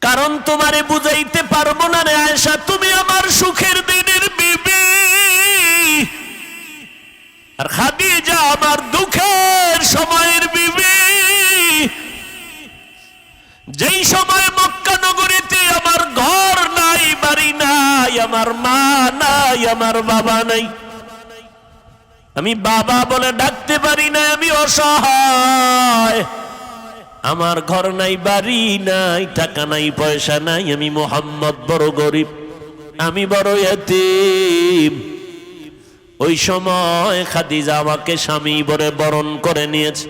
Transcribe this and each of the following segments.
কারণ তোমারে বুঝাইতে পারবো না রে আয়েশা, তুমি আমার সুখের দিনের বিবি, আর খাদিজা আমার দুঃখের সময়ের বিবি। যেই সময় মক্কা নগরীতে আমার ঘর নাই, বাড়ি নাই, আমার মা নাই, আমার বাবা নাই, আমি বাবা বলে ডাকতে পারি না, আমি অসহায়, আমার ঘর নাই, বাড়ি নাই, টাকা নাই, পয়সা নাই, আমি মুহাম্মদ বড় গরিব, আমি বড় ইতিম। ওই সময় খাদিজা আমাকে স্বামী বলে বরণ করে নিয়েছে।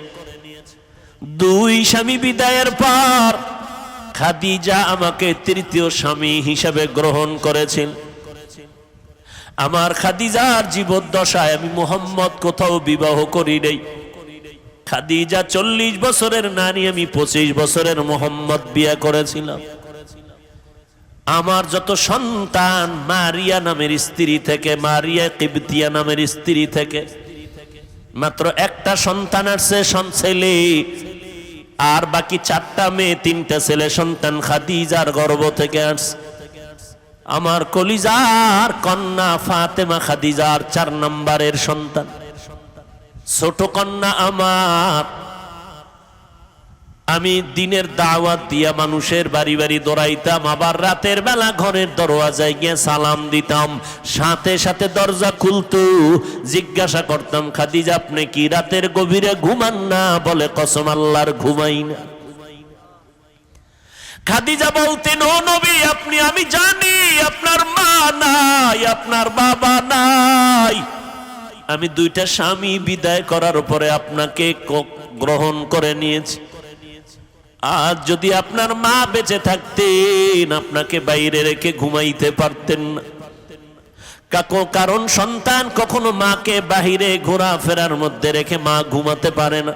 দুই স্বামী বিদায়ের পর খাদিজা আমাকে তৃতীয় স্বামী হিসাবে গ্রহণ করেছেন। আমার খাদিজার জীবদ্দশায় আমি মুহাম্মদ কোথাও বিবাহ করি নাই। খাদিজা 40 বছরের নারী, আমি 25 বছরের মুহাম্মদ বিয়ে করেছিলাম। আমার যত সন্তান মারিয়া নামের স্ত্রী থেকে, মারিয়া কিবতিয়া নামের স্ত্রী থেকে মাত্র একটা সন্তান আসছে, ছেলে, আর বাকি 4টা মেয়ে, 3টা ছেলে সন্তান খাদিজার গর্ভ থেকে আসছে। আমার কলিজার কন্যা ফাতেমা খাদিজার 4 নম্বরের সন্তান, ছোট কন্যা আমার। আমি দিনের দাওয়াত দিয়া মানুষের বাড়ি বাড়ি দৌড়াইতাম, আবার রাতের বেলা ঘরের দরওয়াজায় গিয়ে সালাম দিতাম, সাথে সাথে দরজা খুলতো, জিজ্ঞাসা করতাম খাদিজা আপনি কি রাতের গভীরে ঘুমান না? বলে কসম আল্লাহর ঘুমাই না। খাদিজা বলতেন ও নবী আপনি, আমি জানি আপনার মা নাই, আপনার বাবা নাই, আমি 2টা স্বামী বিদায় করার পরে আপনাকে গ্রহণ করে নিয়েছি। আজ যদি আপনার মা বেঁচে থাকতেন আপনাকে বাইরে রেখে ঘুমাইতে পারতেন না। কারণ সন্তান কখনো মাকে বাহিরে ঘোরাফেরার মধ্যে রেখে মা ঘুমাতে পারে না।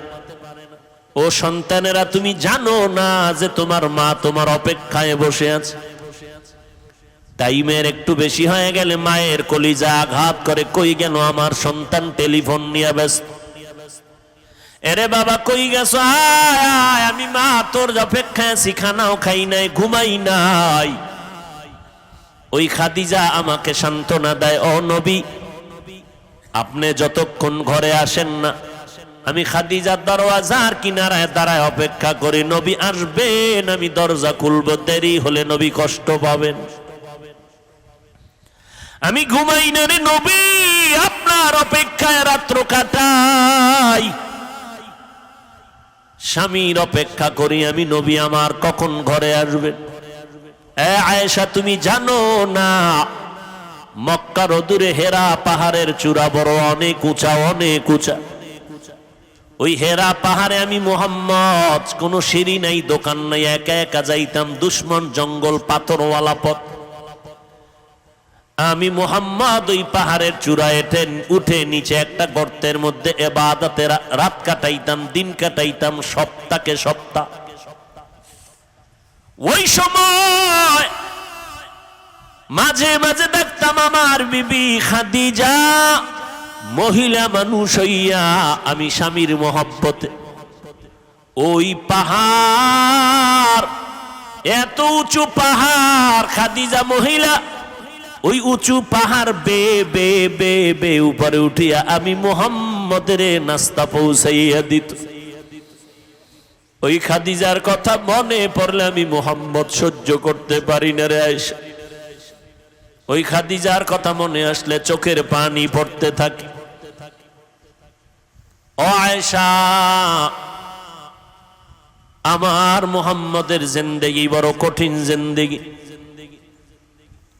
ও সন্তানেরা, তুমি জানো না যে তোমার মা তোমার অপেক্ষায় বসে আছে। টাইমের একটু বেশি হয়ে গেলে মায়ের কলিজা আঘাত করে, কই গেল আমার সন্তান? টেলিফোন নিয়ে ব্যস্ত। এরে বাবা কই গেছ? আয়, আমি মা তোর অপেক্ষায় আছি, খানাও খাই নাই, ঘুমাই নাই। ওই খাদিজা আমাকে সান্ত্বনা দেয়, ও নবী আপনি যতক্ষণ ঘরে আসেন না, আমি খাদিজার দরওয়াজার কিনারায় দাঁড়ায় অপেক্ষা করি, নবী আসবেন, আমি দরজা খুলবো, দেরি হলে নবী কষ্ট পাবেন। আমি ঘুমাই না রে নবী, আপনার অপেক্ষায় রাত্র কাটাই, স্বামীর অপেক্ষা করি আমি, নবী আমার কখন ঘরে আসবেন। আয়েশা তুমি জানো না মক্কার অদূরে হেরা পাহাড়ের চূড়া বড় অনেক উঁচা, অনেক উঁচা। ওই হেরা পাহাড়ে আমি মুহাম্মদ, কোনো সিঁড়ি নাই, দোকান নাই, একা একা যাইতাম, দুশ্মন জঙ্গল, পাথরওয়ালা পথ। আমি মুহাম্মদ ওই পাহাড়ের চূড়ায় উঠে নিচে একটা গর্তের মধ্যে ইবাদতে রাত কাটাইতাম, দিন কাটাইতাম, সপ্তাহে সপ্তাহ। ওই সময় মাঝে মাঝে দেখতাম আমার বিবি খাদিজা মহিলা মানুষ হইয়া, আমি স্বামীর মহব্বতে ওই পাহাড়, এত উঁচু পাহাড়, খাদিজা মহিলা ওই উঁচু পাহাড় বে বে বে বে উপরে উঠিয়া আমি মুহাম্মদের নাস্তা পৌঁছাইয়া দিত। ওই খাদিজার কথা মনে পড়লে আমি মুহাম্মদ সহ্য করতে পারি না রে আয়েশা। ওই খাদিজার কথা মনে আসলে চোখের পানি পড়তে থাকে। ও আয়েশা, আমার মুহাম্মদের জিন্দেগি বড় কঠিন জিন্দেগি।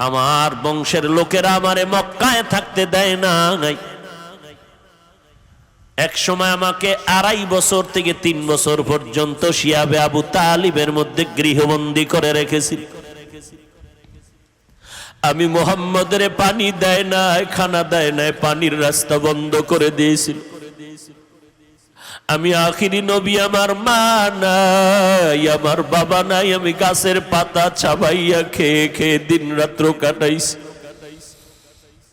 আমার বংশের লোকেরা আমারে মক্কায় থাকতে দেয় না। এক সময় আমাকে 2.5 বছর থেকে 3 বছর পর্যন্ত শিয়াবে আবু তালিবের মধ্যে গৃহবন্দী করে রেখেছিল। আমি মুহাম্মদের পানি দেয় না, খানা দেয় না, পানির রাস্তা বন্ধ করে দিয়েছিল। আমি আখিরি নবী, আমার মা নাই, আমার বাবা নাই, আমি গাছের পাতা চাবাইয়া খেয়ে খেয়ে দিন রাত্র কাটাইছি।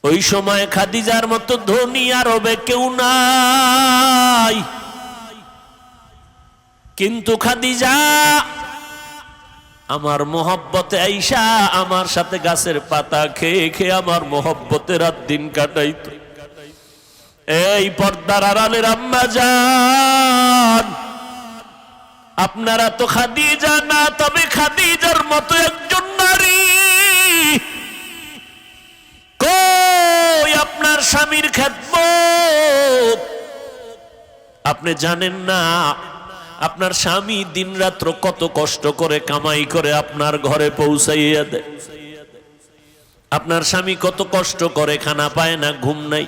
ওই সময় খাদিজার মতো ধনী আরবে কেউ নাই, কিন্তু খাদিজা আমার মোহব্বতে আইসা আমার সাথে গাছের পাতা খেয়ে খেয়ে আমার মোহব্বতে রাত দিন কাটাইতো। এই পর্দার আড়ালের আম্মা জান, আপনারা তো খাদিজা না, তবে খাদিজার মতো একজন নারী। কই আপনার স্বামীর খেদমত? আপনি জানেন না আপনার স্বামী দিন রাত্র কত কষ্ট করে কামাই করে আপনার ঘরে পৌঁছাইয়া দেয়। আপনার স্বামী কত কষ্ট করে, খানা পায় না, ঘুম নাই।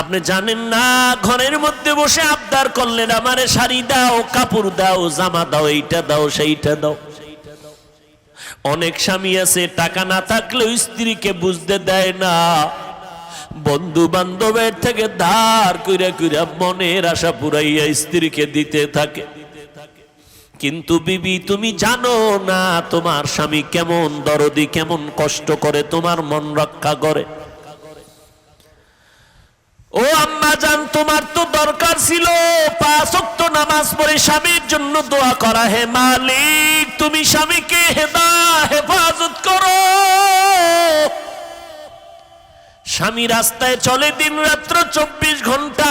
আপনি জানেন না ঘরের মধ্যে বসে আবদার করলেন আমারে শাড়ি দাও, কাপড় দাও, জামা দাও, এইটা দাও, সেইটা দাও। অনেক স্বামী আছে টাকা না থাকলেও স্ত্রীকে বুঝতে দেয় না, বন্ধু বান্ধবের থেকে ধার কইরা কইরা মনের আশা পুরাইয়া স্ত্রীকে দিতে থাকে। কিন্তু বিবি তুমি জানো না তোমার স্বামী কেমন দরদি, কেমন কষ্ট করে তোমার মন রক্ষা করে। ও আম্মা জান, তোমার তো দরকার ছিল 5 ওয়াক্ত নামাজ পড়ে স্বামীর জন্য দোয়া করা। হে মালিক, তুমি স্বামীকে হেফাজত করো। স্বামী রাস্তায় চলে দিন রাত্র 24 ঘন্টা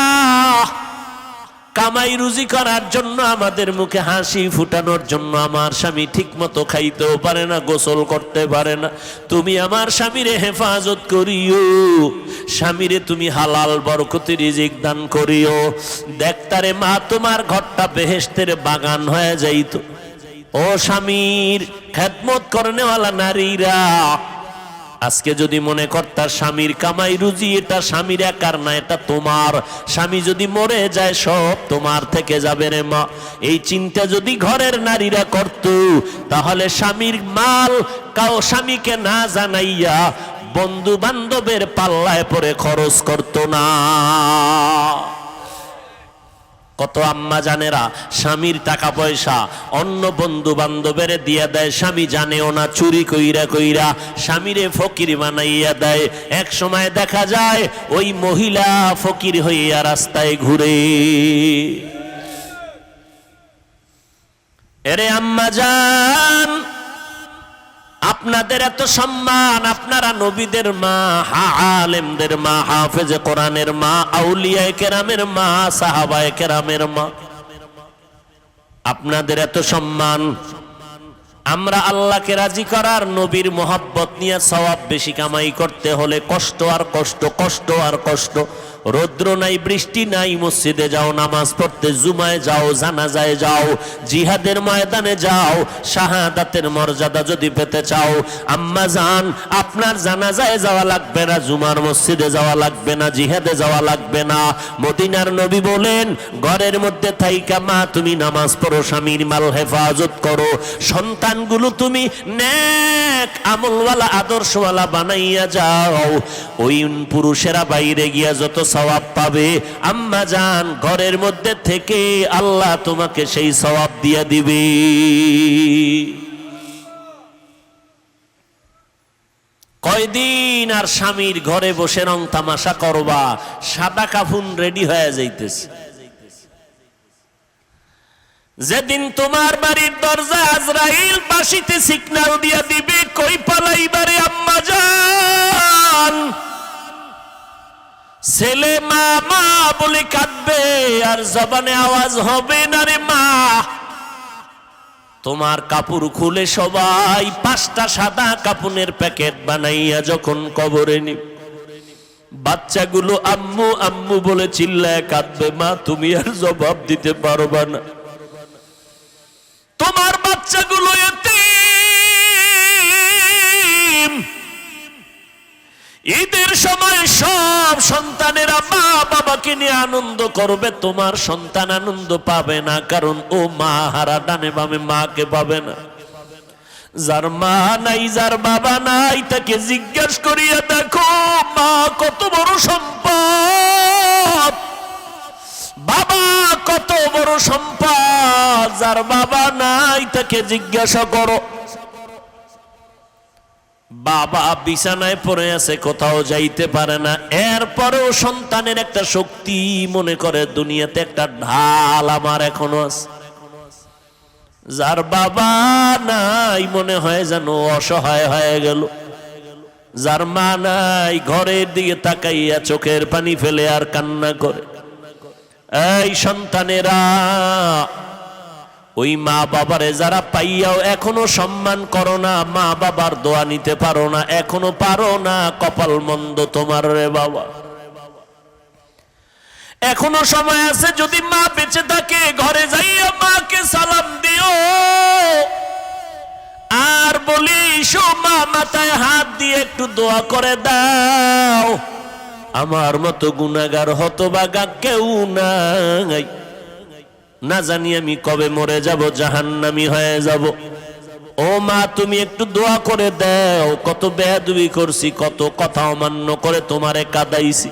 কামাই রুজি করার জন্য, আমাদের মুখে হাসি ফুটানোর জন্য। আমার স্বামী ঠিক মতো খাইতেও পারে না, গোসল করতে পারে না। তুমি আমার স্বামীরে হেফাজত করিও, স্বামীরে তুমি হালাল বরকতি রিজিক দান করিও। দেখতারে মা তোমার ঘরটা বেহেশতের বাগান হয়ে যাইতো। ও স্বামীর খেদমত করনেওয়ালা নারীরা, আজকে যদি মনে করতা স্বামীর কামাই রুজি এটা স্বামীর একার না, এটা তোমার। স্বামী যদি মরে যায় সব তোমার থেকে যাবে রে মা। এই চিন্তা যদি ঘরের নারীরা করত, তাহলে স্বামীর মাল স্বামীকে না জানাইয়া বন্ধু বান্ধবের পাল্লায় পরে খরচ করত না। কত আম্মা জানেরা স্বামীর টাকা পয়সা অন্য বন্ধু বান্ধবের দিয়া দেয়, স্বামী জানেও না, চুরি কইরা কইরা স্বামীরে ফকির বানাইয়া দেয়। এক সময় দেখা যায় ওই মহিলা ফকির হইয়া রাস্তায় ঘুরে। এরে আম্মা জান, আপনাদের এত সম্মান, আপনারা নবীদের মা, আলেমদের মা, হাফেজে কোরআনের মা, আউলিয়ায়ে কেরামের মা, সাহাবায়ে কেরামের মা, আপনাদের এত সম্মান। আমরা আল্লাহকে রাজি করার, নবীর মোহাব্বত নিয়ে সওয়াব বেশি কামাই করতে হলে কষ্ট আর কষ্ট, কষ্ট আর কষ্ট। রৌদ্র নাই, বৃষ্টি নাই, মসজিদে যাও নামাজ পড়তে, জুমায় যাও, জানাজায় যাও, জিহাদের ময়দানে যাও। শাহাদাতের মর্যাদা যদি পেতে চাও, আম্মা জান আপনার জানাজায় যাওয়া লাগবে না, জুমার মসজিদে যাওয়া লাগবে না, জিহাদে যাওয়া লাগবে না। মদিনার নবী বলেন ঘরের মধ্যে থাইকা মা তুমি নামাজ পড়ো, স্বামীর মাল হেফাজত করো, সন্তানগুলো তুমি নেক আমলওয়ালা আদর্শওয়ালা বানাইয়া যাও। ওই পুরুষেরা বাইরে গিয়া যত সওয়াব পাবে, আম্মা জান ঘরের মধ্যে থেকে আল্লাহ তোমাকে সেই সওয়াব দিয়া দিবে। কয়দিন আর স্বামীর ঘরে বসে রং তামাশা করবা, সাদা কাফুন রেডি হয়ে যাইতেছে। যেদিন তোমার বাড়ির দরজা আজরাইল বাঁশিতে সিগন্যাল দিয়া দিবে কই পালাইবারে আম্মা জান, ছেলে মা মা বলে কাঁদবে আর জবানে আওয়াজ হবে না রে মা। তোমার কাপড় খুলে সবাই 5টা সাদা কাপড়ের প্যাকেট বানাইয়া যখন কবরে নি, বাচ্চাগুলো আম্মু আম্মু বলে চিল্লায় কাঁদবে, মা তুমি আর জবাব দিতে পারবা না। তোমার বাচ্চাগুলো এতিম, ঈদের সময় সব সন্তানেরা মা বাবাকে নিয়ে আনন্দ করবে, তোমার সন্তান আনন্দ পাবে না, কারণ ও মা হারা, ডানে বামে মাকে পাবে না। যার মা নাই, যার বাবা নাই, তাকে জিজ্ঞাসা করিয়া দেখো মা কত বড় সম্পদ, বাবা কত বড় সম্পদ। যার বাবা নাই তাকে জিজ্ঞাসা করো, বাবা বিছানায় পড়ে আছে, কোথাও যাইতে পারে না, এরপরেও সন্তানের একটা শক্তি মনে করে দুনিয়াতে একটা ঢাল আমার এখনো আছে। যার বাবা নাই মনে হয় যেন অসহায় হয়ে গেল, যার মা নাই ঘরের দিকে তাকাইয়া চোখের পানি ফেলে আর কান্না করে। এই সন্তানেরা, ওই মা বাবারে যারা পাইয়াও এখনো সম্মান করো না, মা বাবার দোয়া নিতে পারো না, এখনো পারো না, কপাল মন্দ তোমার রে বাবা। এখনো সময় আছে, যদি মা বেঁচে থাকে ঘরে যাইয়া মাকে সালাম দিও আর বলি মা মাথায় হাত দিয়ে একটু দোয়া করে দাও। আমার মতো গুনাহগার হতভাগা কেউ নাই, না জানি আমি কবে মরে যাব, জাহান্নামী হয়ে যাব। ও মা তুমি একটু দোয়া করে দাও, কত বেয়াদবি করছি, কত কথা অমান্য করে তোমারে কাঁদাইছি।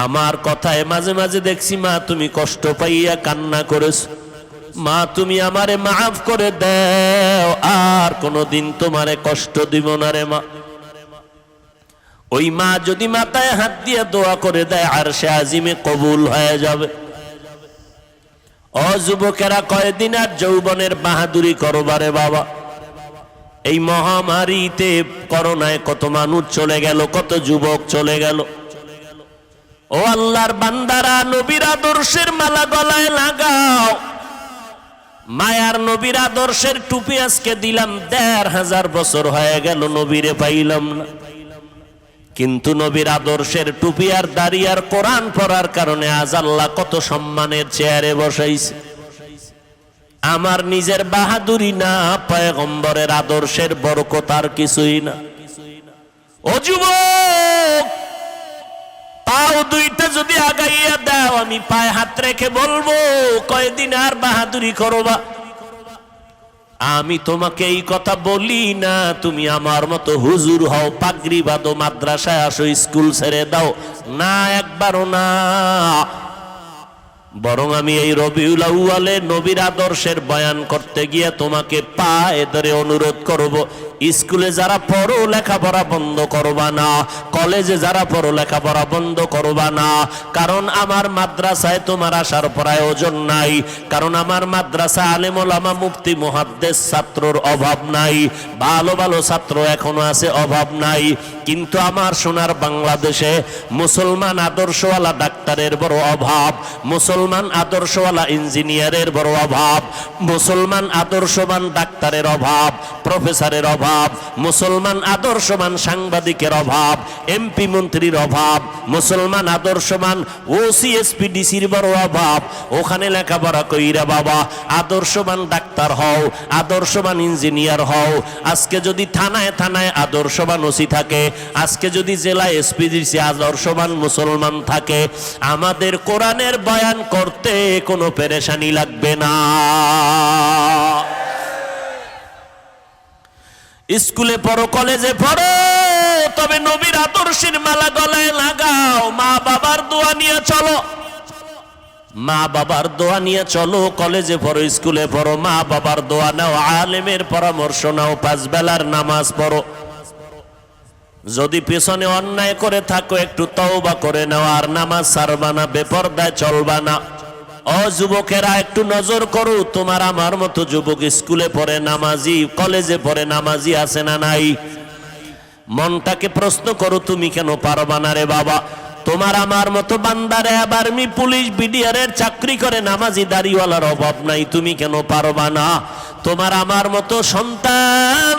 আমার কথায় মাঝে মাঝে দেখছি মা তুমি কষ্ট পাইয়া কান্না করেছ, মা তুমি আমারে মাফ করে দাও, আর কোনদিন তোমারে কষ্ট দিব না রে মা। ওই মা যদি মাথায় হাত দিয়ে দোয়া করে দেয় আরশে আজিমে কবুল হয়ে যাবে। ও যুবকেরা, কয়দিন আর যৌবনের বাহাদুরি করবারে বাবা। এই মহামারীতে করোনায় কত মানুষ চলে গেল, কত যুবক চলে গেল। ও আল্লাহর বান্দারা, নবীর আদর্শের মালা গলায় লাগাও। মায়ার নবীর আদর্শের টুপি আজকে দিলাম, ১৫০০ বছর হয়ে গেল নবীরে পাইলাম না, কিন্তু নবীর আদর্শের টুপি আর দাড়ি আর কোরআন পড়ার কারণে আজ আল্লাহ কত সম্মানের চেয়ারে বসাইছে। আমার নিজের বাহাদুরি না, পয়গম্বরের আদর্শের বরকত আর কিছুই না। ও যুবক, পাও দুইটা যদি আগাইয়া দাও, আমি পায়ে হাত রেখে বলবো কয়দিন আর বাহাদুরি করবা। আমি তোমাকে এই কথা বলি না তুমি আমার মতো হুজুর হও, পাগড়ি বাঁধো, মাদ্রাসায় আসো, স্কুল ছেড়ে দাও, না, একবারও না। বরং আমি এই রবিউল আউয়ালে নবীর আদর্শের বয়ান করতে গিয়ে তোমাকে পায়ে ধরে অনুরোধ করব, স্কুলে যারা পড়ো লেখাপড়া বন্ধ করবা না, কলেজে যারা পড়ো লেখাপড়া বন্ধ করবা না। কারণ আমার মাদ্রাসায় তোমার আসার প্রয়োজন নাই, কারণ আমার মাদ্রাসা আলেম ওলামা মুফতি মুহাদ্দিস ছাত্রর অভাব নাই, ভালো ভালো ছাত্র এখনো আছে, অভাব নাই। কিন্তু আমার সোনার বাংলাদেশে মুসলমান আদর্শওয়ালা ডাক্তারের বড় অভাব, মুসলমান আদর্শওয়ালা ইঞ্জিনিয়ারের বড় অভাব, মুসলমান আদর্শবান ডাক্তারের অভাব, প্রফেসরের অভাব, মুসলমান আদর্শবান সাংবাদিকের অভাব, এমপি মন্ত্রীর অভাব, মুসলমান আদর্শবান ওসি এসপি ডিসির বড় অভাব। ওখানে লেখাপড়া কইরা বাবা আদর্শবান ডাক্তার হও, আদর্শবান ইঞ্জিনিয়ার হও। আজকে যদি থানায় থানায় আদর্শবান ওসি থাকে, আজকে যদি জেলায় এসপি ডিসি আদর্শবান মুসলমান থাকে, আমাদের কোরআনের বয়ান করতে কোনো পেরেশানি লাগবে না। স্কুলে পড়ো, কলেজে পড়ো, তবে নবীর আদর্শের মালা গলায় লাগাও। মা বাবার দোয়া নিয়ে চলো, মা বাবার দোয়া নিয়ে চলো। কলেজে পড়ো, স্কুলে পড়ো, মা বাবার দোয়া নাও, আলেমের পরামর্শ নাও, 5 বেলার নামাজ পড়ো। যদি পেছনে অন্যায় করে থাকো একটু তওবা করে নাও, আর নামাজ ছাড়বা না, বেপরদায় চলবা না। ও যুবকেরা, একটু নজর করো, তোমার আমার মতো যুবক স্কুলে পড়ে নামাজি, কলেজে পড়ে নামাজি আছে না নাই? মনটাকে প্রশ্ন করো, তুমি কেন পারবা না রে বাবা? তোমার আমার মতো বান্দারে আবার আর্মি, পুলিশ, বিডিআরের চাকরি করে নামাজি দাড়িওয়ালার অভাব নাই, তুমি কেন পারবা না? তোমার আমার মতো সন্তান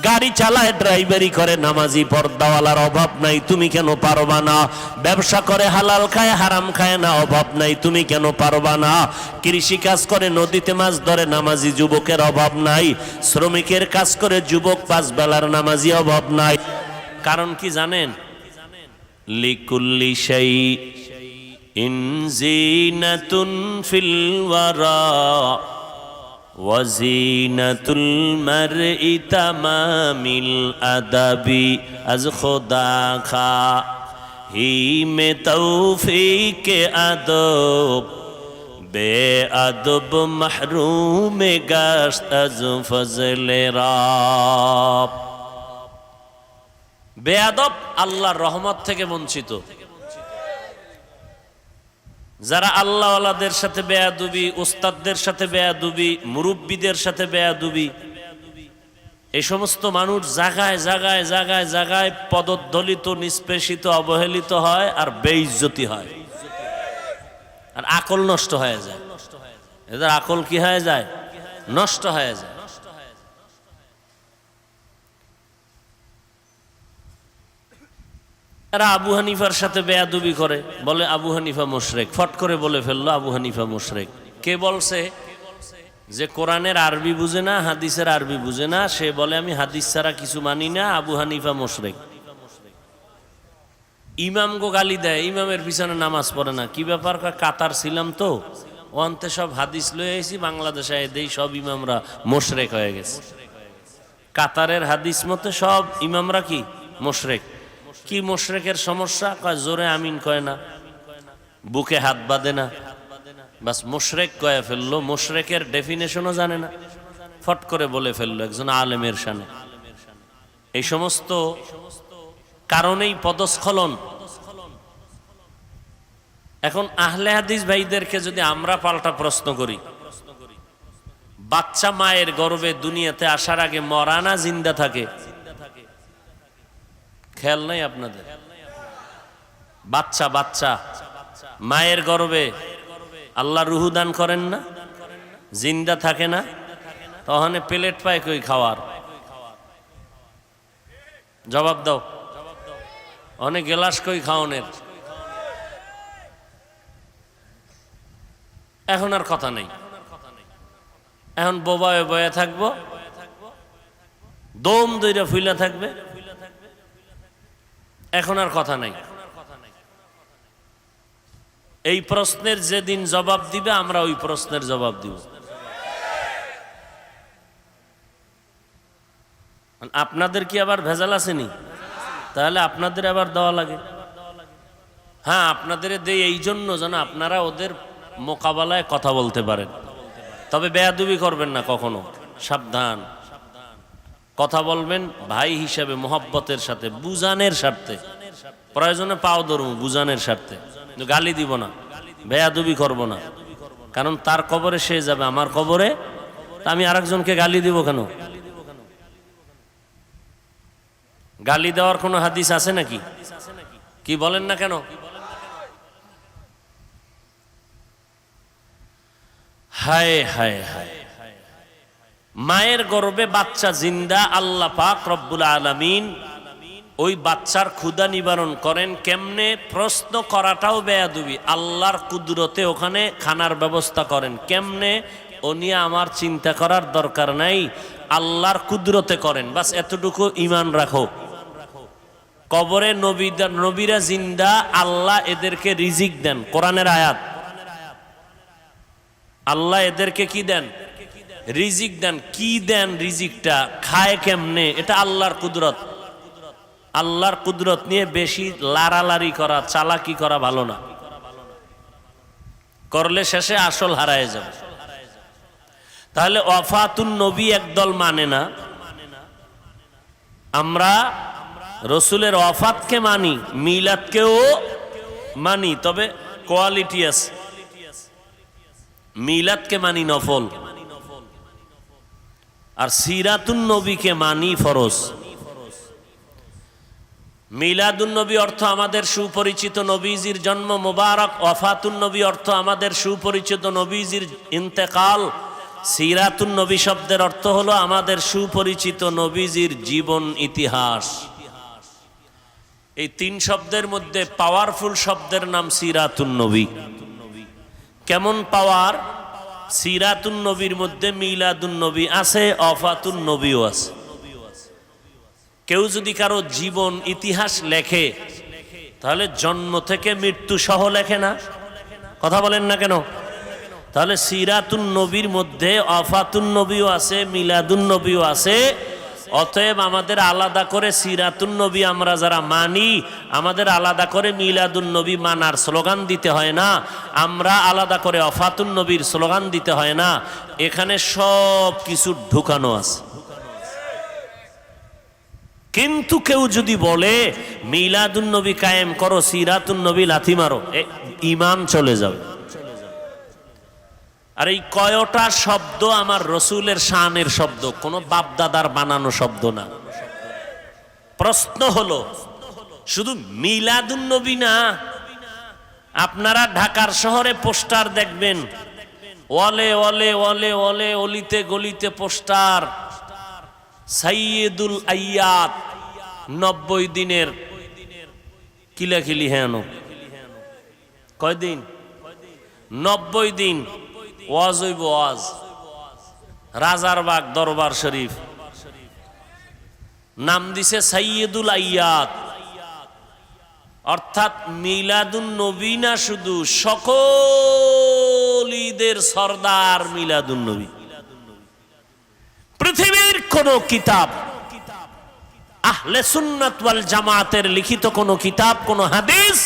গাড়ি চালায়, ড্রাইভারি করে, নামাজি পর্দাওয়ালার অভাব নাই, তুমি কেন পারবা না? ব্যবসা করে, হালাল খায় হারাম খায় না, অভাব নাই, তুমি কেন পারবা না? কৃষি কাজ করে, নদীতে মাছ ধরে, নামাজি যুবকের অভাব নাই। শ্রমিকের কাজ করে যুবক 5 বেলার নামাজি, অভাব নাই। কারণ কি জানেন? লিকুল্লি শাইইন জিনাতুন ফিল ওয়ারা ওয়াজিনাতুল মারই তামামিল আদাবি আজ খোদা খা হি মে তৌফিক আদব বে আদব মাহরুম গাশত আজ ফজলে রাব। বেয়াদব আল্লাহর রহমত থেকে বঞ্চিত, যারা আল্লাহওয়ালাদের সাথে বেয়াদবি, উস্তাদদের সাথে বেয়াদবি, মুরব্বীদের সাথে বেয়াদবি, এই সমস্ত মানুষ জায়গায় জায়গায় জায়গায় জায়গায় পদদলিত, নিষ্পেষিত, অবহেলিত হয় আর বেইজ্জতি হয় আর আকল নষ্ট হয়ে যায়। এদের আকল কি হয়ে যায়? নষ্ট হয়ে যায়। এরা আবু হানিফার সাথে বেয়াদবি করে, বলে আবু হানিফা মুশরিক। ফট করে বলে ফেললো আবু হানিফা মুশরিক। কে বলছে? যে কোরআনের আরবি বুঝে না, হাদিসের আরবি বুঝে না, সে বলে আমি হাদিস ছাড়া কিছু মানি না, আবু হানিফা মুশরিক। ইমাম গো গালি দেয়, ইমামের পিছনে নামাজ পড়ে না। কি ব্যাপার? কাতার ছিলাম তো, ওয়ান্তে সব হাদিস লয়ে এসেছি, বাংলাদেশে এদেই সব ইমামরা মুশরিক হয়ে গেছে। কাতারের হাদিস মতে সব ইমামরা কি মুশরিক। কি মুশরিকের সমস্যা? কয় জোরে আমিন কয় না, বুকে হাত বাঁধে না, বাস মুশরিক কয়ে ফেললো। মুশরিকের ডেফিনেশনও জানে না, ফট করে বলে ফেললো একজন আলেমের সামনে। এই সমস্ত কারণেই পদস্খলন। এখন আহলে হাদিস ভাইদেরকে যদি আমরা পাল্টা প্রশ্ন করি, বাচ্চা মায়ের গর্ভে দুনিয়াতে আসার আগে মরা না জিন্দা থাকে? খেয়াল নাই আপনাদের? বাচ্চা বাচ্চা মায়ের গর্ভে আল্লাহ রুহু দান করেন না, জিন্দা থাকে না? তখন প্লেট পায় কই খাওয়ার? জবাব দাও। অনেক গেলাস কই খাওয়ানের? এখন আর কথা নেই। এখন বোবায় বয়ে থাকবো, দম দইরা ফুইলা থাকবে। এখন আর কথা নাই। এই প্রশ্নের যেদিন জবাব দিবে, আমরা ওই প্রশ্নের জবাব দিব। আপনাদের কি আবার ভেজাল আসেনি? তাহলে আপনাদের আবার দেওয়া লাগে। হ্যাঁ, আপনাদের দেই এই জন্য যেন আপনারা ওদের মোকাবেলায় কথা বলতে পারেন। তবে বেয়াদবি করবেন না কখনো, সাবধান। কথা বলবেন ভাই হিসাবে, মোহব্বতের সাথে, বুঝানের স্বার্থে। প্রয়োজনে পাও ধরবো বুঝানের স্বার্থে, গালি দিব না, বেয়াদবি করব না। কারণ তার কবরে সে যাবে, আমার কবরে আমি আরেকজনকে গালি দিব কেন? গালি দেওয়ার কোনো হাদিস আছে নাকি? কি বলেন না কেন? হায় হায় হায়, মায়ের গর্ভে বাচ্চা জিন্দা, আল্লাহ পাক রব্বুল আলামিন ওই বাচ্চার ক্ষুধা নিবারণ করেন কেমনে? প্রশ্ন করাটাও বেয়াদবি। আল্লাহর কুদরতে ওখানে খানার ব্যবস্থা করেন কেমনে? ও নিয়ে আমার চিন্তা করার দরকার নাই, আল্লাহর কুদরতে করেন। বাস এতটুকু ঈমান রাখো। কবরে নবীরা জিন্দা, আল্লাহ এদেরকে রিজিক দেন। কোরআনের আয়াত, আল্লাহ এদেরকে কি দেন? রিজিক দেন। কি দেন? রিজিকটা খায় কেমনে? এটা আল্লাহর কুদরত। আল্লাহর কুদরত নিয়ে বেশি লারালারি করা, চালাকি করা ভালো না। করলে শেষে আসল হারায় যাবে। তাহলে ওয়াফাতুন নবী একদল মানে না, আমরা রসুলের ওয়াফাতকে মানি, মিলাদকেও মানি, তবে কোয়ালিটি আছে। মিলাদকে মানি নফল, আর সিরাতুন নবীকে মানি ফরজ। মিলাদুন নবী অর্থ আমাদের সুপরিচিত নবীজির জন্ম মোবারক, ওয়াফাতুন নবী অর্থ আমাদের সুপরিচিত নবীজির ইন্তেকাল। সিরাতুন নবী শব্দের অর্থ হলো আমাদের সুপরিচিত নবীজির জীবন ইতিহাস। এই তিন শব্দের মধ্যে পাওয়ারফুল শব্দের নাম সিরাতুন নবী। কেমন পাওয়ার? সিরাতুন নবীর মধ্যে মিলাদুন নবী আছে, ওয়াফাতুন নবীও আছে। কেউ যদি কারো জীবন ইতিহাস লেখে, তাহলে জন্ম থেকে মৃত্যু সহ লেখে না? কথা বলেন না কেন? তাহলে সিরাতুন নবীর মধ্যে ওয়াফাতুন নবীও আছে, মিলাদুন নবীও আছে। অতএব আমাদের আলাদা করে সিরাতুন নবী আমরা যারা মানি, আমাদের আলাদা করে মিলাদুন নবী মানার স্লোগান দিতে হয় না। আমরা আলাদা করে ওয়াফাতুন নবীর স্লোগান দিতে হয় না। এখানে সব কিছু ঢুকানো আছে। কিন্তু কেউ যদি বলে মিলাদুন নবী কায়েম করো, সিরাতুন নবী লাথি মারো, ঈমান চলে যাবে। আর এই কয়টা শব্দ আমার রসুলের শানের শব্দ, কোনো বাপদাদার বানানো শব্দ না। প্রশ্ন হলো শুধু মিলাদুন্নবী না, আপনারা ঢাকার শহরে পোস্টার দেখবেন, ওয়ালে ওয়ালে ওয়ালে ওয়ালে অলিতে গলিতে পোস্টার, সাইয়্যিদুল আইয়াত 90 দিনের কিলাখিলি। হ্যাঁ, কয়দিন? 90 দিন ওয়াজ হইব, ওয়াজ। রাজারবাগ দরবার শরীফ, নাম দিছে সাইয়্যিদুল আইয়াত, অর্থাৎ মিলাদুন নবী না, শুধু সকল ঈদের সরদার মিলাদুন নবী। পৃথিবীর কোন কিতাব, আহলে সুন্নাত ওয়াল জামাতের লিখিত কোন কিতাব, কোন হাদিস,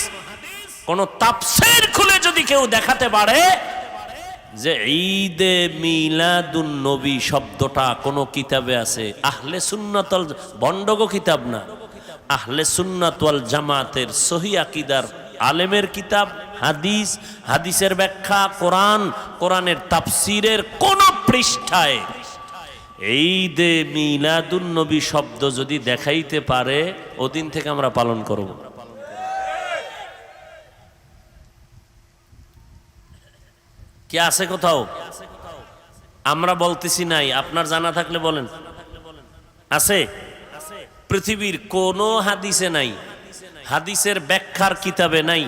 কোন তাফসীর খুলে যদি কেউ দেখাতে পারে যে ঈদে মিলাদুন নবী শব্দটা কোন কিতাবে আছে, আহলে সুন্নাত ওয়াল, বন্ডগো কিতাব না, আহলে সুন্নাত ওয়াল জামাতের সহিহ আকীদার আলেমের কিতাব, হাদিস, হাদিসের ব্যাখ্যা, কোরআন, কোরআনের তাফসীরের কোন পৃষ্ঠায় ঈদে মিলাদুন নবী শব্দ যদি দেখাইতে পারে, ওদিন থেকে আমরা পালন করব। কি আছে কোথাও? আমরা বলতেছি নাই, আপনার জানা থাকলে বলেন। আছে? পৃথিবীর কোন হাদিসে নাই, হাদিসের ব্যাখ্যার কিতাবে নাই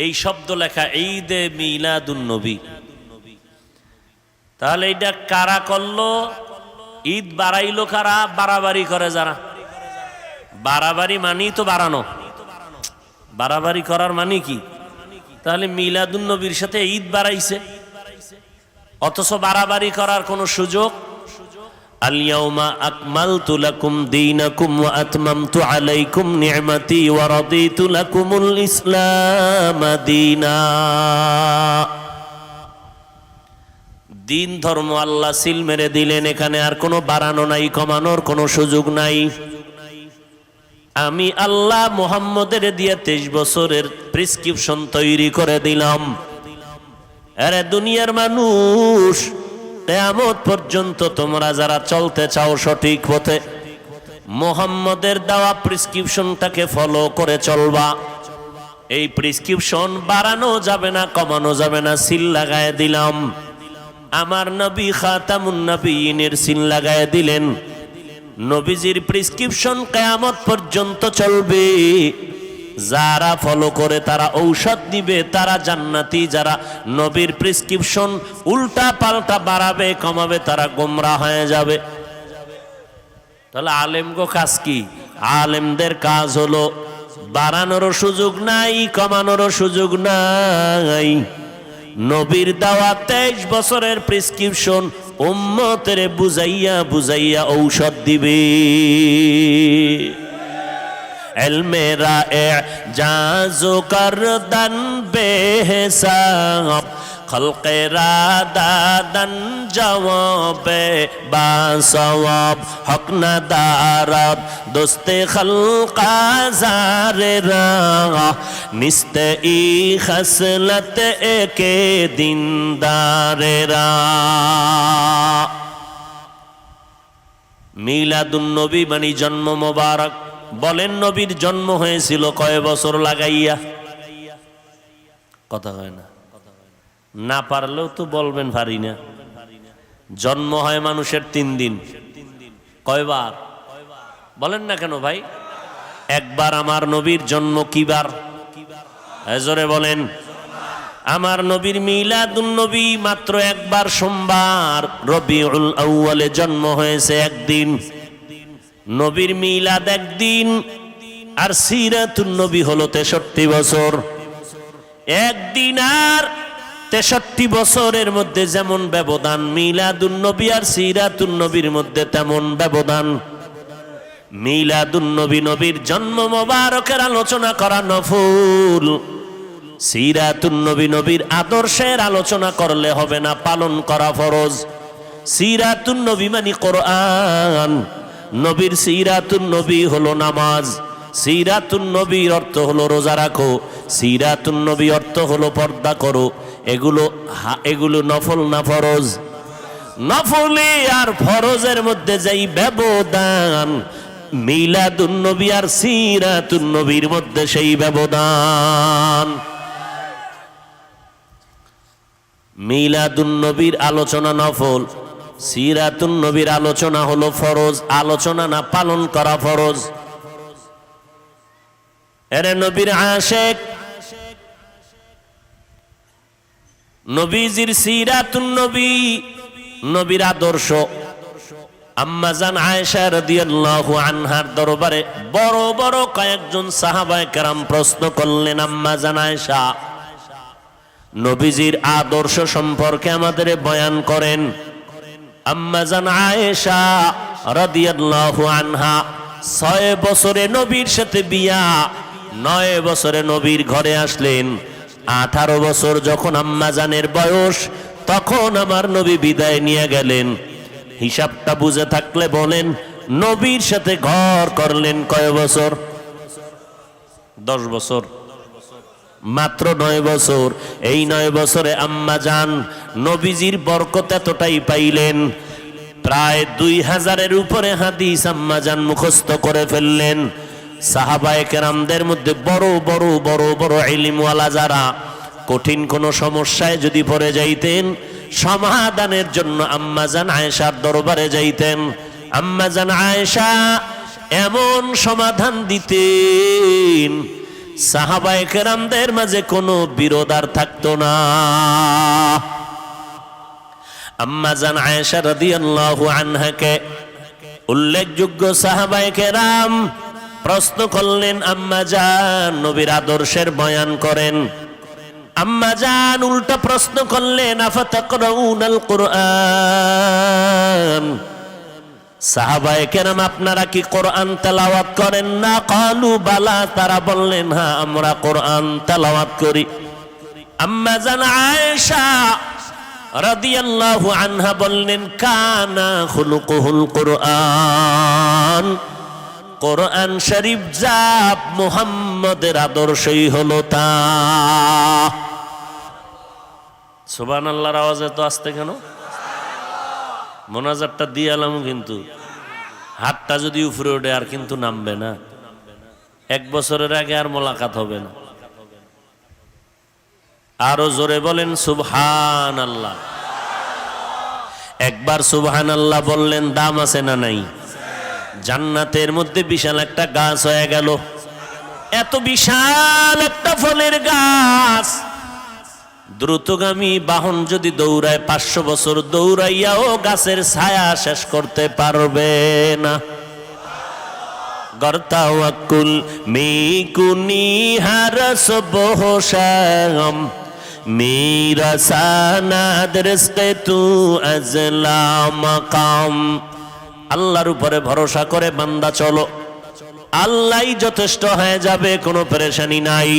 এই শব্দ লেখা, ঈদে মিলাদুন নবী। তাহলে এটা কারা করলো? ঈদ বাড়াইলো কারা? বাড়াবাড়ি করে যারা। বাড়াবাড়ি মানি তো বাড়ানো, বাড়াবাড়ি করার মানে কি? তাহলে মিলাদুন নবীর সাথে ঈদ বাড়াইছে, অথচ বাড়াবাড়ি করার কোনো সুযোগ। আল ইয়াউমা আকমালতু লাকুম দীনাকুম ওয়া আতমামতু আলাইকুম নি'মাতি ওয়া রাদিতু লাকুমুল ইসলাম দীনা। দিন ধর্ম আল্লাহ সিল মেরে দিলেন, এখানে আর কোনো বাড়ানো নাই, কমানোর কোনো সুযোগ নাই। আমি আল্লাহ মুহাম্মদের দিয়ে 23 বছরের প্রেসক্রিপশন তৈরি করে দিলাম। আরে দুনিয়ার মানুষ, কিয়ামত পর্যন্ত তোমরা যারা চলতে চাও সঠিক পথে, মুহাম্মদের দেওয়া প্রেসক্রিপশনটাকে ফলো করে চলবা। এই প্রেসক্রিপশন বাড়ানো যাবে না, কমানো যাবে না, সিল লাগায় দিলাম। আমার নবী খাতামুন নবিয়্যিনের সিল লাগায় দিলেন। নবীজির প্রেসক্রিপশন কিয়ামত পর্যন্ত চলবে। যারা ফলো করে তারা ঔষধ নিবে, তারা জান্নাতি। যারা নবীর প্রেসক্রিপশন উল্টা পাল্টা বাড়াবে, কমাবে, তারা গোমরা হয়ে যাবে। তাহলে আলেমগো কাজ কি? আলেমদের কাজ হলো বাড়ানোরও সুযোগ নাই, কমানোরও সুযোগ নাই। নবীর দেওয়া 23 বছরের প্রেসক্রিপশন উম্মতের বুঝাইয়া বুঝাইয়া ঔষধ দিবে। এলমেরা এজাজো করদান বেহিসাব, খলকেরা দাদান জওয়াবে বাসওয়াব, হক না দারাব দোস্তে খলকা জারেরা, নিস্তে ই খসলত একে দিনদারেরা। মিলাদুন নবী মানে জন্ম মোবারক। বলেন নবীর জন্ম হয়েছিল কয় বছর লাগাইয়া? কথা হয় না, না পারলেও তো বলবেন পারি না। জন্ম হয় মানুষের 3 দিন। কয়বার বলেন না কেন ভাই? একবার। আমার নবীর জন্ম কিবার? জোরে বলেন। আমার নবীর মিলাদুন নবী মাত্র একবার, সোমবার রবিউল আউয়ালে জন্ম হয়েছে, একদিন। নবীর মিলাদ একদিন, আর সিরাতুন নবী হলো 63 বছর। একদিন আর 63 বছরের মধ্যে যেমন ব্যবধান, মিলাদুন নবী আর সিরাতুন নবীর মধ্যে তেমন ব্যবধান। মিলাদুন নবী নবীর জন্ম মোবারকের আলোচনা করা নফল, সিরাতুন নবী নবীর আদর্শের আলোচনা করলে হবে না, পালন করা ফরজ। সিরাতুন নবী মানে কোরআন, নবীর সিরাতুন নবী হলো নামাজ, সিরাতুন নবীর অর্থ হলো রোজা রাখো, সিরাতুন নবী অর্থ হলো পর্দা করো। এগুলো নফল না ফরজ? নফলে আর ফরজের মধ্যে যেই ব্যবধান, মিলাদুন নবী আর সিরাতুন নবীর মধ্যে সেই ব্যবধান। মিলাদুন নবীর আলোচনা নফল, সিরাতুন নবীর আলোচনা হলো ফরজ। আলোচনা না পালন করা ফরজ। এরে নবীর আশিক, নবীজির সিরাতুন নবী, নবীর আদর্শ। আম্মাজান আয়েশা রাদিয়াল্লাহু আনহার দরবারে বড় বড় কয়েকজন সাহাবায়ে কেরাম প্রশ্ন করলেন, আম্মাজান আয়েশা, নবীজির আদর্শ সম্পর্কে আমাদের বয়ান করেন। আম্মাজান আয়েশা রাদিয়াল্লাহু আনহা 6 বছরে নবীর সাথে বিয়া, 9 বছরে নবীর ঘরে আসলেন। 18 বছর যখন আম্মাজানের বয়স, তখন আমার নবী বিদায় নিয়ে গেলেন। হিসাবটা বুঝে থাকলে বলেন, নবীর সাথে ঘর করলেন কয় বছর? 10 বছর, মাত্র 9 বছর। এই 9 বছরে আম্মাজান নবীজির বরকত এতটাই পাইলেন, প্রায় 2000-এর উপরে হাদিস আম্মাজান মুখস্থ করে ফেললেন। সাহাবায়ে কেরামদের মধ্যে বড় বড় বড় বড় ইলমওয়ালা যারা, কঠিন কোনো সমস্যায় যদি পড়ে যাইতেন, সমাধানের জন্য আম্মাজান আয়েশার দরবারে যাইতেন। আম্মাজান আয়েশা এমন সমাধান দিতেন, সাহাবায়ে কেরামদের মাঝে কোনো বিরোধ আর থাকতো না। আম্মাজান আয়েশা রাদিয়াল্লাহু আনহাকে উল্লেখযোগ্য সাহাবায়ে কেরাম প্রশ্ন করলেন, আম্মাজান নবীর আদর্শের বয়ান করেন। আম্মাজান উল্টা প্রশ্ন করলেন, আফাতাকরাউনাল কুরআন, সাহাবায়ে কেরাম আপনারা কি কোরআন তেলাওয়াত করেন না? ক্বালু বালা, তারা বললেন হ্যাঁ আমরা কোরআন তেলাওয়াত করি। আম্মাজান আয়েশা রাদিয়াল্লাহু আনহা বললেন, কানা খুলুকুহুল কুরআন, কোরআন শরীফ যা মুহাম্মদের আদর্শই হলো তা। সুবহানাল্লাহর আওয়াজে তো আসতে কেন? মোনাজাতটা দিয়ে এলাম, কিন্তু হাতটা যদি উপরে ওঠে আর কিন্তু নামবে না। 1 বছরের আগে আর মোলাকাত হবে না। আরো জোরে বলেন সুবহানাল্লাহ। একবার সুবহানাল্লাহ বললেন, দাম আছে না নাই? জান্নাতের মধ্যে বিশাল একটা গাছ হয়ে গেল। এত বিশাল একটা ফলের গাছ, দ্রুতগামী বাহন যদি দৌড়ায় 500 বছর দৌড়াইয়াও গাছের ছায়া শেষ করতে পারবে না। গর্তাওয়াকুল মিকুনি হারস বহশাম মেরা সানাদ রিজকে তু আজলা মাকাম। আল্লাহর উপরে ভরসা করে বান্দা চলো, আল্লাহই যথেষ্ট হয়ে যাবে, কোনো পেরেশানি নাই।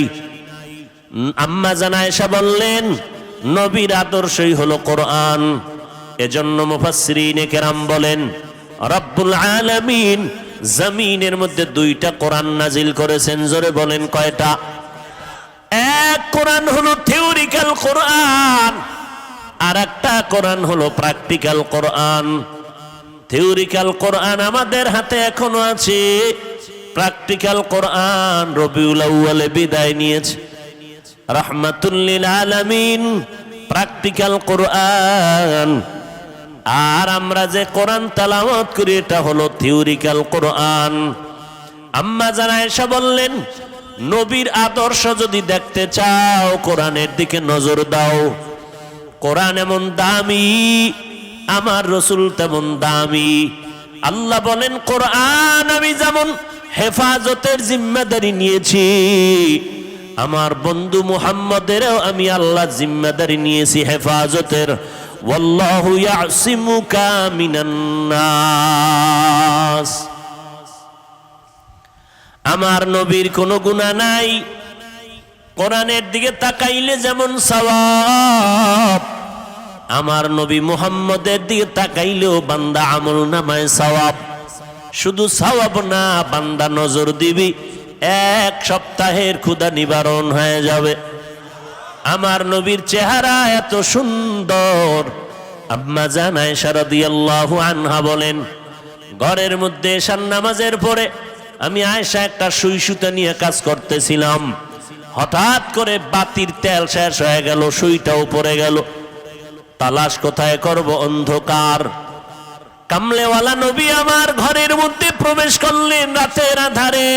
আম্মাজান আয়েশা বললেন, নবীর আদর্শই হলো কোরআন। এজন্য মুফাসসিরিনে কেরাম বলেন, রব্বুল আলামিন জমিনের মধ্যে 2টা কোরআন নাজিল করেছেন। জোরে বলেন কয়টা? এক কোরআন হলো থিওরিক্যাল কোরআন, আর একটা কোরআন হলো প্র্যাকটিক্যাল কোরআন। থিওরিক্যাল কোরআন আমাদের হাতে এখনো আছে, প্র্যাকটিক্যাল কোরআন রবিউল আউয়ালে বিদায় নিয়েছে। রাহমাতুল লিল আলামিন প্র্যাকটিক্যাল কোরআন, আর আমরা যে কোরআন তেলাওয়াত করি এটা হলো থিওরিক্যাল কোরআন। আম্মাজান আয়েশা বললেন, নবীর আদর্শ যদি দেখতে চাও কোরআনের দিকে নজর দাও। কোরআন এমন দামি, আমার রসুল তেমন দামি। আল্লাহ বলেন, কোরআন আমি যেমন হেফাজতের জিম্মাদারি নিয়েছি, আমার বন্ধু মুহাম্মদেরও আমি আল্লাহ জিম্মাদারি নিয়েছি হেফাজতের। ওয়াল্লাহু ইয়াসিমুকা মিনান নাস। আমার নবীর কোনো গুনাহ নাই, কোরআনের দিকে তাকাইলে যেমন সওয়াব, আমার নবী মুহাম্মদের দিকে তাকাইলেও বান্দা আমল নামায় সওয়াব। শুধু সওয়াব না, বান্দা নজর দিবি 1 সপ্তাহের ক্ষুধা নিবারণ হয়ে যাবে। আমার নবীর চেহারা এত সুন্দর। আম্মা জান আয়েশা রাদিয়াল্লাহু আনহা বলেন, ঘরের মধ্যে এশার নামাজের পরে আমি আয়েশা একটা সুই সুতা নিয়ে কাজ করতেছিলাম। হঠাৎ করে বাতির তেল শেষ হয়ে গেল, সুইটাও পড়ে গেল। তালাশ কোথায় করব, অন্ধকার। কামলেওয়ালা নবী আমার ঘরের মধ্যে প্রবেশ করলেন রাতের আধারে।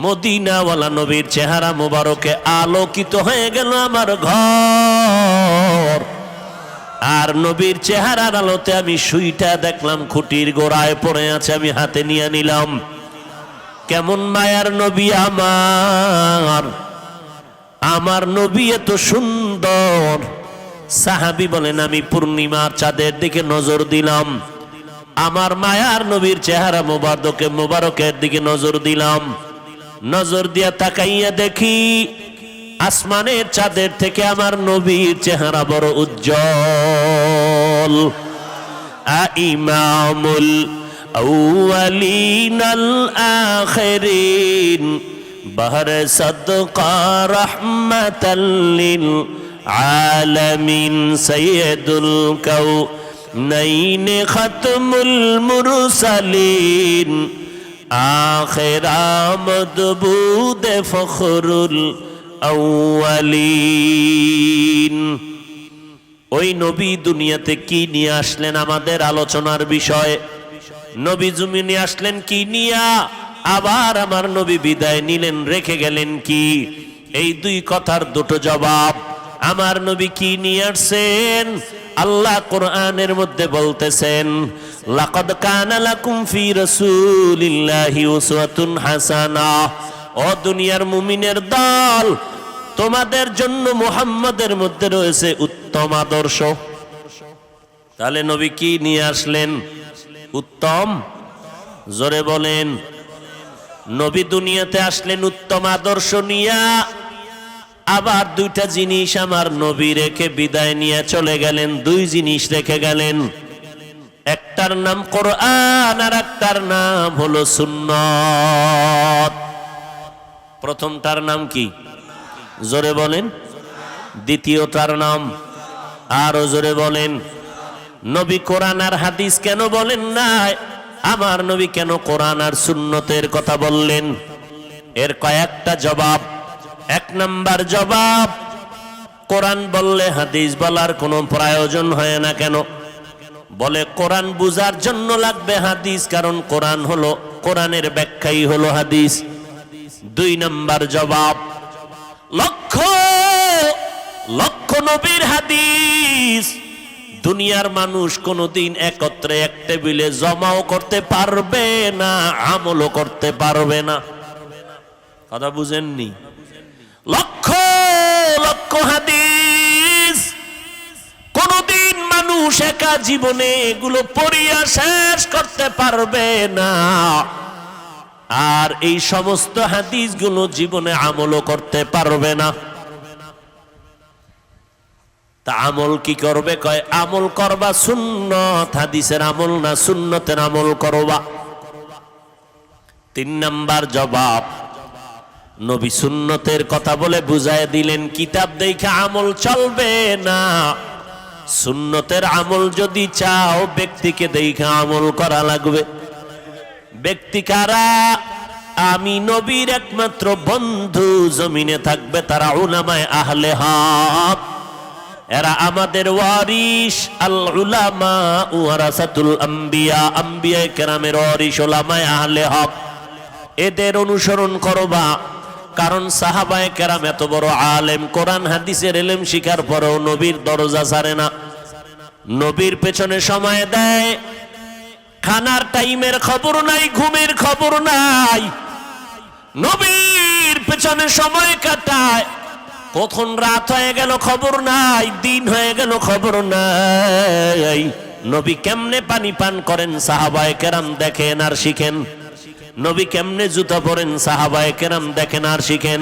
মদিনাওয়ালা নবীর চেহারা মোবারকে আলোকিত হয়ে গেল আমার ঘর। আর নবীর চেহারার আলোতে আমি সুইটা দেখলাম খুঁটির গোড়ায় পড়ে আছে, আমি হাতে নিয়ে নিলাম। কেমন মায়ার নবী আমার, আমার নবী এত সুন্দর। সাহাবী বলেন, আমি পূর্ণিমার চাঁদের দিকে নজর দিলাম, আমার মায়ার নবীর চেহারা মোবারকের দিকে নজর দিলাম। নজর দিয়া তাকাইয়া দেখি আসমানের চাঁদের থেকে আমার নবীর চেহারা বড় উজ্জ্বল। ইমামুল আউয়ালিন আল আখিরিন বাহরে সাদকা রাহমাতাল লিল আলামিন সাইয়্যিদুল কাউনাইন খাতমুল মুরসালিন আখির আমদবুদ ফখরুল আউয়ালিন। ওই নবী দুনিয়াতে কি নিয়ে আসলেন আমাদের আলোচনার বিষয়। নবী জমিনে আসলেন কি নিয়া, আবার আমার নবী বিদায় নিলেন, রেখে গেলেন কি। এই দুই কথার দুটো জবাব। আমার নবী কি নিয়ে আসছেন, আল্লাহ কোরআনের মধ্যে বলতেছেন, লাকাদ কানা লাকুম ফি রাসূলিল্লাহি উসওয়াতুন হাসানাহ। ও দুনিয়ার মুমিনের দল, তোমাদের জন্য মুহাম্মাদের মধ্যে রয়েছে উত্তম আদর্শ। তাহলে নবী কি নিয়ে আসলেন, উত্তম। জোরে বলেন, নবী দুনিয়াতে আসলেন উত্তম আদর্শ নিয়া। আবার দুইটা জিনিস আমার নবী রেখে বিদায় নিয়ে চলে গেলেন, দুই জিনিস রেখে গেলেন। একটার নাম কোরআন আর একটার নাম হলো সুন্নাত। প্রথমটার নাম কি, জোরে বলেন। দ্বিতীয়টার নাম আরো জোরে বলেন। নবী কোরআন আর হাদিস কেন বলেন না, আমার নবী কেন কোরআন আর সুন্নতের কথা বললেন? এর কয়েকটা জবাব। এক নাম্বার জবাব, কোরআন বললে হাদিস বলার কোনো প্রয়োজন হয় না কেন? বলে কোরআন বুঝার জন্য লাগবে হাদিস, কারণ কোরআন হলো, কোরআনের ব্যাখ্যাই হলো হাদিস। দুই নাম্বার জবাব, লক্ষ লক্ষ নবীর হাদিস দুনিয়ার মানুষ কোনোদিন একত্রে এক টেবিলে জমাও করতে পারবে না, আমলও করতে পারবে না। কথা বুঝেননি? লক্ষ লক্ষ হাদিস কোনদিন মানুষ একা জীবনে এগুলো পড়িয়া শেষ করতে পারবে না, আর এই সমস্ত হাদিসগুলো জীবনে আমলও করতে পারবে না। তা আমল কি করবে? কয় আমল করবা সুন্নত, হাদিসের আমল না, সুন্নতের আমল করবা। তিন নাম্বার জবাব, নবী সুন্নতের কথা বলে বুঝায় দিলেন কিতাব দেখে আমল চলবে না। সুন্নতের আমল যদি চাও, ব্যক্তিকে দেখে আমল করা লাগবে। ব্যক্তি কারা? আমি নবীর একমাত্র বন্ধু জমিনে থাকবে তারা উলামায়ে আহলে হক। এরা আমাদের ওয়ারিস। আল উলামা ওয়ারাসাতুল আম্বিয়া, আম্বিয়ায়ে কেরামের ওয়ারিস উলামায়ে আহলে হক। এদের অনুসরণ করবা, কারণ সাহাবায়ে কেরাম এত বড় আলেম, কোরআন হাদিসের ইলম শিখার পরেও নবীর দরজা ছাড়ে না, নবীর পেছনে সময় দেয়। খানার টাইমের খবর নাই, ঘুমের খবর নাই, নবীর পেছনে সময় কাটায়। কখন রাত হয়ে গেল খবর নাই, দিন হয়ে গেল খবর নাই। নবী কেমনে পানি পান করেন সাহাবায়ে কেরাম দেখেন আর শিখেন। নবী কেমনে জুতা পরেন সাহাবায়ে কেরাম দেখেন আর শিখেন।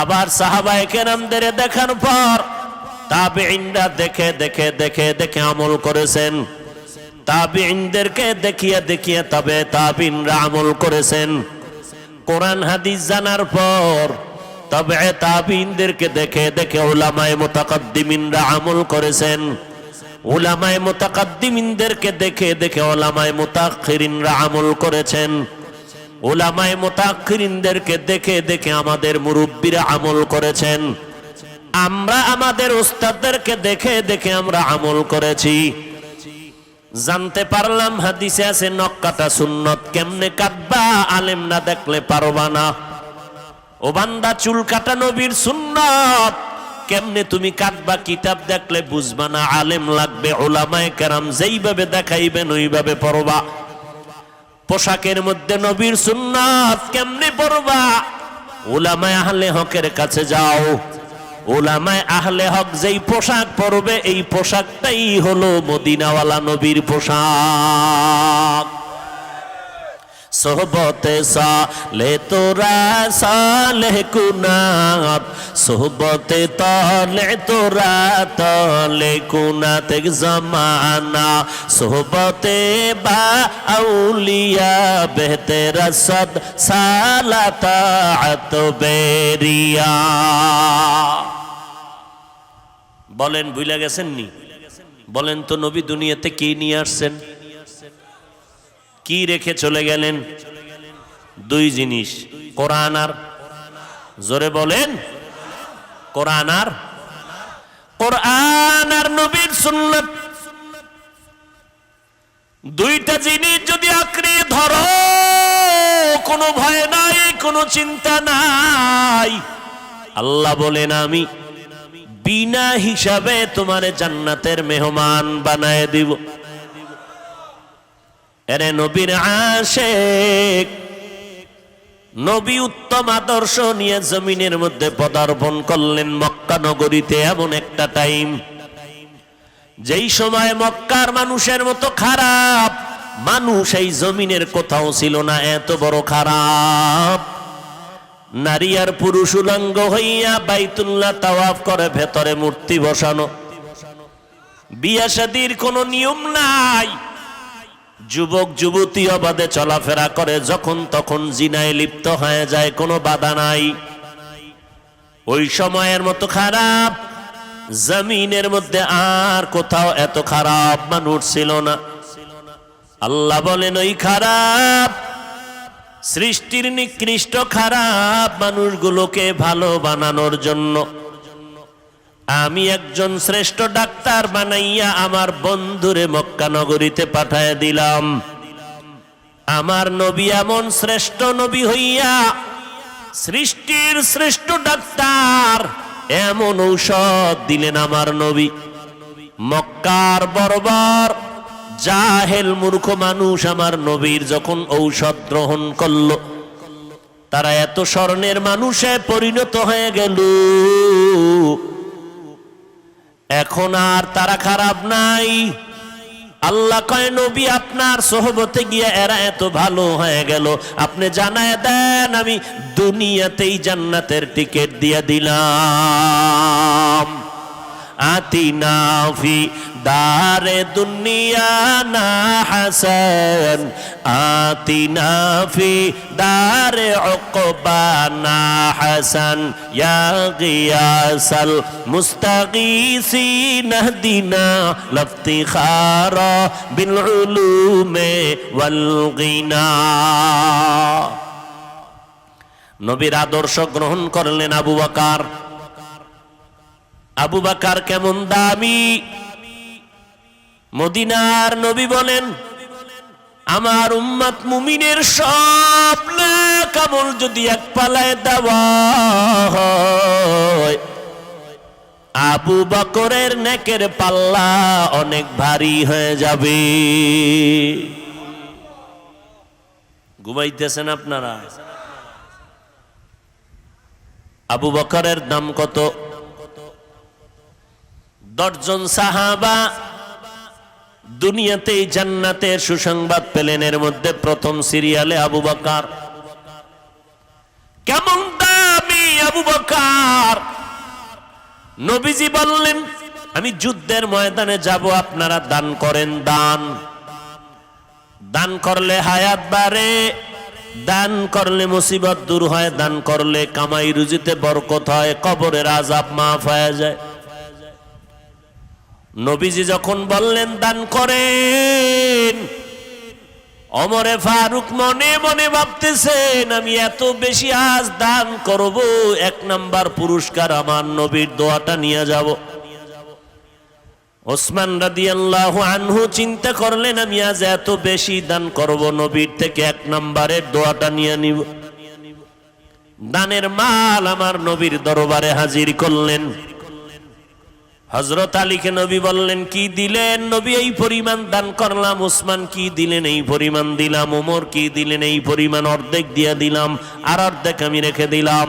আবার সাহাবায়ে কেরামদের দেখার পর তাবেঈনরা দেখে দেখে দেখে দেখে আমল করেছেন। তাবেঈনদেরকে দেখিয়ে দেখিয়ে তাবেঈনরা আমল করেছেন। কোরআন হাদিস জানার পর তবে তাবিইনদেরকে দেখে দেখে উলামায়ে মুতাকাদ্দিমিনরা আমল করেছেন। উলামায়ে মুতাকাদ্দিমিনদেরকে দেখে দেখে উলামায়ে মুতাআখিরিনরা আমল করেছেন। উলামায়ে মুতাআখিরিনদেরকে দেখে দেখে আমাদের মুরব্বিরা আমল করেছেন। আমরা আমাদের উস্তাদদেরকে দেখে দেখে আমরা আমল করেছি। জানতে পারলাম হাদিসে আছে নখ কাটা সুন্নত। কেমনে কাটবা? আলেম না দেখলে পারবা না। ও বান্দা, চুল কাটা নবীর সুন্নত, কেমনে তুমি কাটবা? কিতাব দেখলে বুঝবা না, আলেম লাগবে। উলামায়ে কেরাম যেইভাবে দেখাইবেন ওইভাবে পড়বা। পোশাকের মধ্যে নবীর সুন্নাত কেমনে পড়বা? উলামায়ে আহলে হকের কাছে যাও। উলামায়ে আহলে হক যেই পোশাক পরবে এই পোশাকটাই হলো মদিনাওয়ালা নবীর পোশাক। সোহবতে সালে তোরা সালেহ কুনাত, সোহবতে তলে তোরা তলে কুনাত এক জমানা, সোহবতে বা আউলিয়া বেহতেরা সদ সালাতাত বেরিয়া। বলেন ভুলে গেছেন নি? বলেন তো নবী দুনিয়াতে কি নিয়ে আসছেন? কি রেখে চলে গেলেন? দুই জিনিস, কোরআন আর, জোরে বলেন, কোরআন আর নবীর সুন্নাত। দুইটা জিনিস যদি আঁকড়ে ধরো, কোনো ভয় নাই, কোনো চিন্তা নাই। আল্লাহ বলেন আমি বিনা হিসাবে তোমারে জান্নাতের মেহমান বানায় দিব। এরে নবীর আশিক, নবী উত্তম আদর্শ নিয়ে জমিনের মধ্যে পদার্পণ করলেন মক্কা নগরীতে। এমন একটা টাইম যেই সময় মক্কার মানুষের মতো খারাপ মানুষ এই জমিনের কোথাও ছিল না। এত বড় খারাপ, নারী আর পুরুষ উলঙ্গ হইয়া বাইতুল্লাহ তাওয়াফ করে, ভেতরে মূর্তি বসানো, বিয়া শাদীর কোনো নিয়ম নাই। যুবক যুবতী অবাধে চলাফেরা করে, যখন তখন জিনায় লিপ্ত হয়ে যায়, কোনো বাধা নাই। ওই সময়ের মতো খারাপ জমিনের মধ্যে আর কোথাও এত খারাপ মানুষ ছিল না। আল্লাহ বলেন ওই খারাপ সৃষ্টির নিকৃষ্ট খারাপ মানুষগুলোকে ভালো বানানোর জন্য আমি একজন শ্রেষ্ঠ ডাক্তার বানাইয়া আমার বন্ধুরে মক্কা নগরীতে পাঠায় দিলাম। আমার নবী এমন শ্রেষ্ঠ নবী হইয়া সৃষ্টির শ্রেষ্ঠ ডাক্তার, এমন ঔষধ দিলেন আমার নবী। মক্কার বর্বর জাহেল মূর্খ মানুষ আমার নবীর যখন ঔষধ গ্রহণ করল, তারা এত স্বর্ণের মানুষে পরিণত হয়ে গেল। এখন আর তারা খারাপ নাই। আল্লাহ কয় নবী আপনার সোহবতে গিয়ে এরা এত ভালো হয়ে গেল, আপনি জানায় দেন আমি দুনিয়াতেই জান্নাতের টিকিট দিয়ে দিলাম। আতিনা ফি দারে দুনিয়া না হাসান, আতিনা ফি দারে উকবা না হাসান, ইয়া গিয়াসাল মুস্তাগীসিন ইহদিনা লাফতিখারা বিল উলুমে ওয়াল গিনা। নবীর আদর্শ গ্রহণ করলেন আবু বকর। আবু বকর কেমন দামি! মদিনার নবী বলেন আমার উম্মত মুমিনের সব নেক আমল যদি এক পালায় দেওয়া হয়, আবু বকরের নেকের পাল্লা অনেক ভারী হয়ে যাবে। ঘুমাইতেছেন আপনারা? আবু বকরের দাম কত? 10 জন সাহাবা দুনিয়াতেই জান্নাতের সুসংবাদ পেলেন। এর মধ্যে প্রথম সিরিয়ালে আবু বকর। কেমন দামি আবু বকর! নবীজি বললেন আমি যুদ্ধের ময়দানে যাব, আপনারা দান করেন। দান করলে হায়াত বাড়ে, দান করলে মুসিবত দূর হয়, দান করলে কামাই রুজিতে বরকত হয়, কবরের আযাব মাফ হয়ে যায়। নবীজি যখন বললেন দান করেন, ওমরে ফারুক মনে মনে ভাবতেছেন আমি এত বেশি আজ দান করব, 1 নাম্বার পুরস্কার আমার নবীর দোয়াটা নিয়ে যাব। ওসমান রাদিয়াল্লাহু আনহু চিন্তা করলেন আমি আজ এত বেশি দান করব, নবীর থেকে 1 নাম্বারের দোয়াটা নিয়ে নিব। দানের মাল আমার নবীর দরবারে হাজির করলেন। হযরত আলীকে নবী বললেন কি দিলেন? নবী এই পরিমাণ দান করলাম। ওসমান কি দিলেন? এই পরিমাণ দিলাম। ওমর কি দিলেন? এই পরিমাণ, অর্ধেক দিয়ে দিলাম, আর অর্ধেক আমি রেখে দিলাম।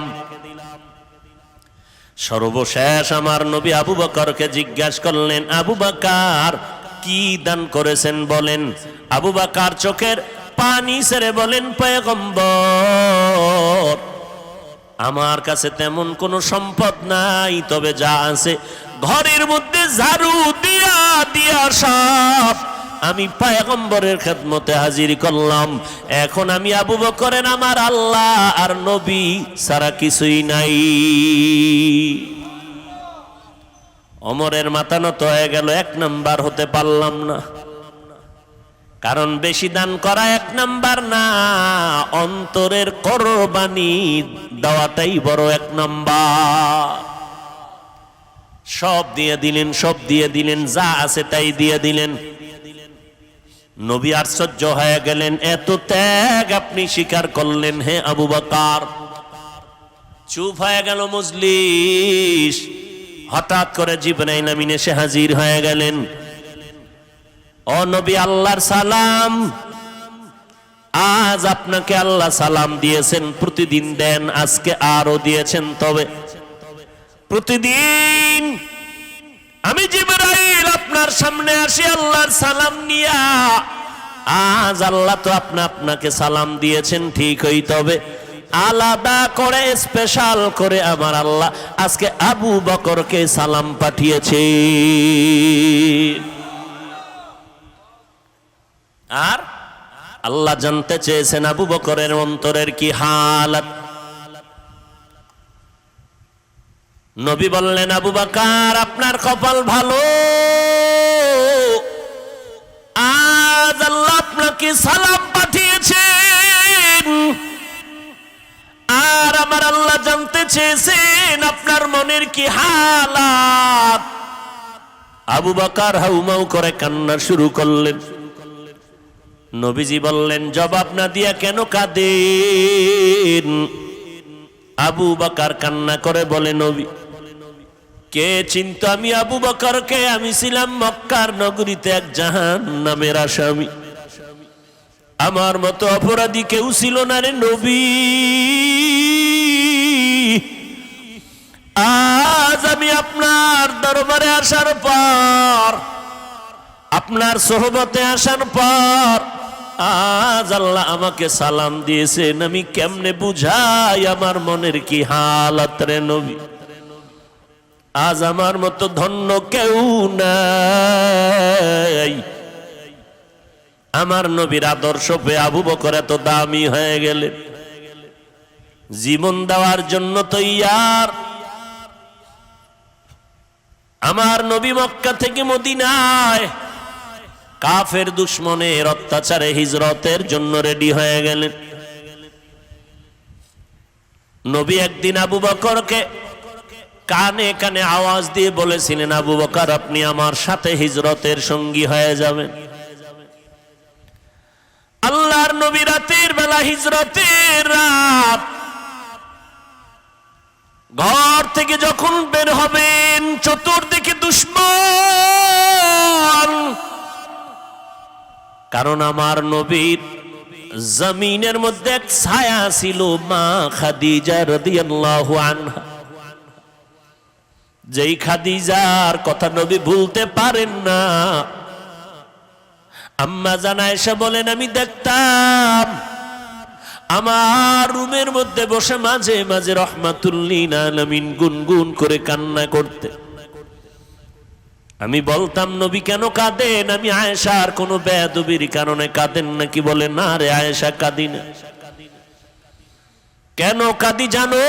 সর্বশেষ আমার নবী আবু বকরকে জিজ্ঞাসা করলেন, আবু বকর কি দান করেছেন বলেন? আবু বকর চোখের পানি ছেড়ে বলেন, পয়গম্বর আমার কাছে তেমন কোনো সম্পদ নাই, তবে যা আছে ঘরের মধ্যে ঝাড়ু দিয়া দিয়া সব আমি পয়গম্বরের খেদমতে হাজির করলাম। এখন আমি আবু বকরের আমার আল্লাহ আর নবী সারা কিছুই নাই। ওমরের মাথা নত হয়ে গেল, 1 নাম্বার হতে পারলাম না। কারণ বেশি দান করা 1 নাম্বার না, অন্তরের কোরবানি দেওয়াটাই বড় 1 নাম্বার। সব দিয়ে দিলেন, সব দিয়ে দিলেন, যা আছে তাই দিয়ে দিলেন। নবী আশ্চর্য হয়ে গেলেন, এত ত্যাগ আপনি স্বীকার করলেন হে আবু বকর? চুপ হয়ে গেল মজলিস। হঠাৎ করে জিবরাইল আমিন এসে হাজির হয়ে গেলেন। ও নবী, আল্লাহর সালাম, আজ আপনাকে আল্লাহ সালাম দিয়েছেন, প্রতিদিন দেন, আজকে আরো দিয়েছেন, তবে প্রতিদিন আমি জিবরাইল আপনার সামনে আসি আল্লাহর সালাম নিয়া। আজ আল্লাহ তো আপনাকে সালাম দিয়েছেন ঠিকই, তবে আলাদা করে স্পেশাল করে আমার আল্লাহ আজকে আবু বকরকে সালাম পাঠিয়েছে। আর আল্লাহ জানতে চেয়েছেন আবু বকরের অন্তরের কি হালাত। নবী বললেন, আবু বকর আপনার কপাল ভালো, আজ আল্লাহ আপনাকে সালাম পাঠিয়েছেন। আর আমার আল্লাহ জানতে চেয়েছেন আপনার মনের কি হালাত। আবু বকর হাউমাউ করে কান্না শুরু করলেন। নবীজি বললেন, জবাব না দিয়া কেন কাঁদেন? আবু বকর কান্না করে বলে, নবী কে চিনত আমি আবু বকরকে? আমি ছিলাম মক্কার নগরীতে এক জাহান্নামের আসামি। আমার মতো অপরাধী কেউ ছিল না রে নবী। আজ আমি আপনার দরবারে আসার পর, আপনার সোহবতে আসার পর আজ আল্লাহ আমাকে সালাম দিয়েছেন। আমি কেমনে বুঝাই আমার মনের কি হালাত রে নবী? আজ আমার মতো ধন্য কেউ নাই। আমার নবীর আদর্শ পেয়ে আবু বকর এত দামি হয়ে গেলেন, জীবন দেওয়ার জন্য তৈয়ার। আমার নবী মক্কা থেকে মদিনায় কাফের দুশমনের অত্যাচারে হিজরতের জন্য রেডি হয়ে গেলেন। নবী একদিন আবু বকরকে কানে কানে আওয়াজ দিয়ে বলেছিলেন, আবু বকর আপনি আমার সাথে হিজরতের সঙ্গী হয়ে যাবেন। আল্লাহর নবী রাতের বেলা, হিজরতের রাত, ঘর থেকে যখন বের হবেন চতুর্দিকে দুশমন। কারণ আমার নবীর জমিনের মধ্যে এক ছায়া ছিল, মা খাদিজা রাদিয়াল্লাহু আনহা। যেই খাদিজার কথা নবী ভুলতে পারেন না। আম্মা জান আয়েশা বলেন, আমি দেখতাম আমার রুমের মধ্যে বসে মাঝে মাঝে রাহমাতুল লিল আলামিন গুনগুন করে কান্না করতে। আমি বলতাম, নবী কেন কাঁদেন? আমি আয়েশার কোনো বেয়াদবির কারণে কাঁদেন নাকি? বলে, না রে আয়েশা, কাঁদি না। কেন কাঁদি জানো?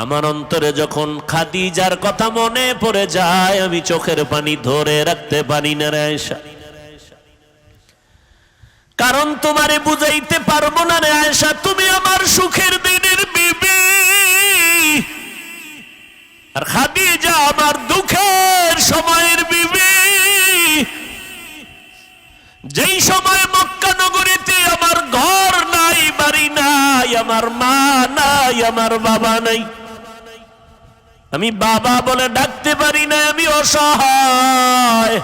আমার অন্তরে যখন খাদিজার কথা মনে পড়ে যায়, আমি চোখের পানি ধরে রাখতে পারি না রে আয়েশা। কারণ তোমারে বুঝাইতে পারবো না রে আয়েশা, তুমি আমার সুখের দিনের বিবি, আর খাদিজা আমার দুঃখের সময়ের বিবি। যেই সময় মক্কা নগরীতে আমার ঘর নাই, বাড়ি নাই, আমার মা নাই, আমার বাবা নাই, আমি বাবা বলে ডাকতে পারি না, আমি অসহায়,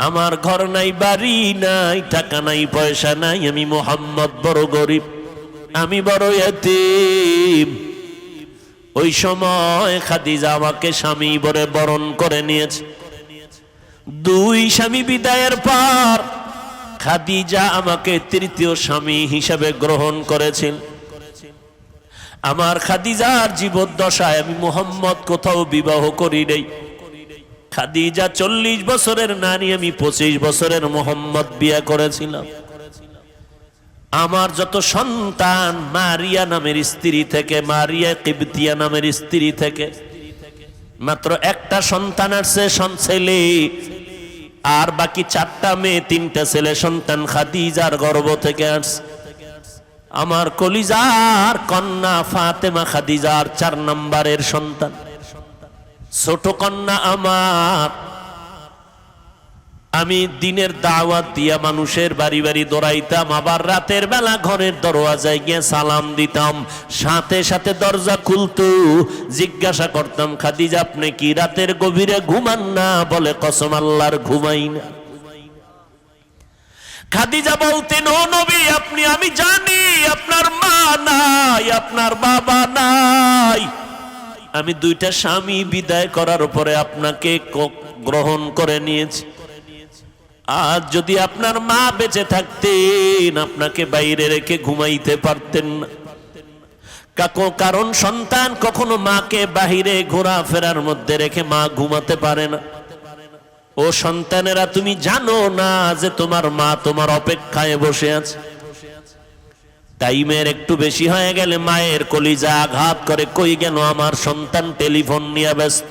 আমার ঘর নাই, বাড়ি নাই, টাকা নাই, পয়সা নাই, আমি মুহাম্মদ বড় গরিব, আমি বড় ইতিম। ওই সময় খাদিজা আমাকে স্বামী বলে বরণ করে নিয়েছে। দুই স্বামী বিদায়ের পর খাদিজা আমাকে তৃতীয় স্বামী হিসাবে গ্রহণ করেছেন। আমার খাদিজার জীবদ্দশায় আমি মুহাম্মদ কোথাও বিবাহ করি নাই। খাদিজা 40 বছরের নারী, আমি 25 বছরের মুহাম্মদ বিয়ে করেছিলাম। আমার যত সন্তান মারিয়া নামের স্ত্রী থেকে, মারিয়া কিবতিয়া নামের স্ত্রী থেকে মাত্র একটা সন্তান আসছে, ছেলে, আর বাকি 4টা মেয়ে, 3টা ছেলে সন্তান খাদিজার গর্ভ থেকে আসছে। আমার কলিজার কন্যা ফাতেমা খাদিজার 4 নম্বরের সন্তান, ছোট কন্যা আমার। আমি দিনের দাওয়াত দিয়া মানুষের বাড়ি বাড়ি দৌড়াইতাম, আবার রাতের বেলা ঘরের দরওয়াজায় গিয়ে সালাম দিতাম, সাথে সাথে দরজা খুলতো। জিজ্ঞাসা করতাম, খাদিজা আপনি কি রাতের গভীরে ঘুমান না? বলে কসম আল্লাহর ঘুমাই না। খাদিজা বলতেন, ও নবী আপনি, আমি জানি আপনার মা নাই, আপনার বাবা নাই, আমি 2টা স্বামী বিদায় করার পরে আপনাকে গ্রহণ করে নিয়েছি। আজ যদি আপনার মা বেঁচে থাকতেন, আপনাকে বাইরে রেখে ঘুমাইতে পারতেন না। কারণ সন্তান কখনো মাকে বাহিরে ঘোরাফেরার মধ্যে রেখে মা ঘুমাতে পারে না। ও সন্তানেরা, তুমি জানো না যে তোমার মা তোমার অপেক্ষায় বসে আছে? টাইমের একটু বেশি হয়ে গেলে মায়ের কলিজা আঘাত করে, কই গেল আমার সন্তান, টেলিফোন নিয়ে ব্যস্ত।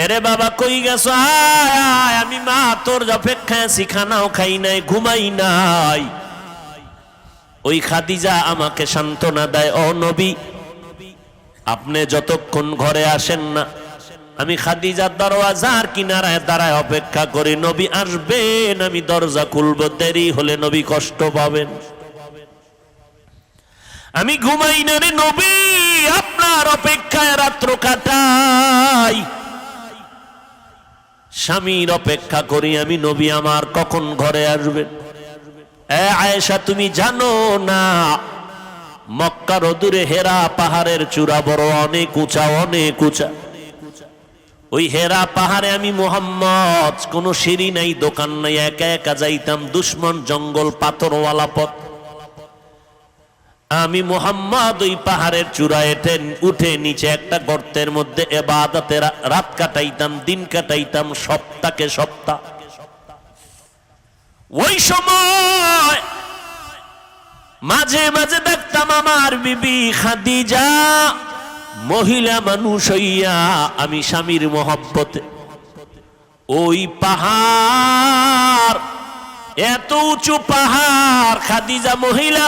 এরে বাবা কই গেছো? আয়, আমি মা তোর অপেক্ষায় আছি, খানাও খাই নাই, ঘুমাই নাই। ওই খাদিজা আমাকে সান্ত্বনা দেয়, ও নবী আপনি যতক্ষণ ঘরে আসেন না, আমি খাদিজার দরওয়াজার কিনারায় দাঁড়ায় অপেক্ষা করি, নবী আসবেন, আমি দরজা খুলবো, দেরি হলে নবী কষ্ট পাবেন। আমি ঘুমাই না রে নবী, আপনার অপেক্ষায় রাত্র কাটাই, স্বামীর অপেক্ষা করি আমি, নবী আমার কখন ঘরে আসবেন। আয়েশা তুমি জানো না, মক্কার অদূরে হেরা পাহাড়ের চূড়া বড় অনেক উঁচা, অনেক উঁচা। ওই হেরা পাহাড়ে আমি মুহাম্মদ, কোনো সিঁড়ি নাই, দোকান নাই, একা একা যাইতাম, দুশ্মন জঙ্গল, পাথরওয়ালা পথ। আমি মুহাম্মদ ওই পাহাড়ের চূড়ায় উঠে নিচে একটা গর্তের মধ্যে ইবাদতে রাত কাটাইতাম, দিন কাটাইতাম, সপ্তাহকে সপ্তাহ। ওই সময় মাঝে মাঝে দেখতাম আমার বিবি খাদিজা মহিলা মানুষ হইয়া, আমি স্বামীর মহব্বতে ওই পাহাড়, এত উঁচু পাহাড়, খাদিজা মহিলা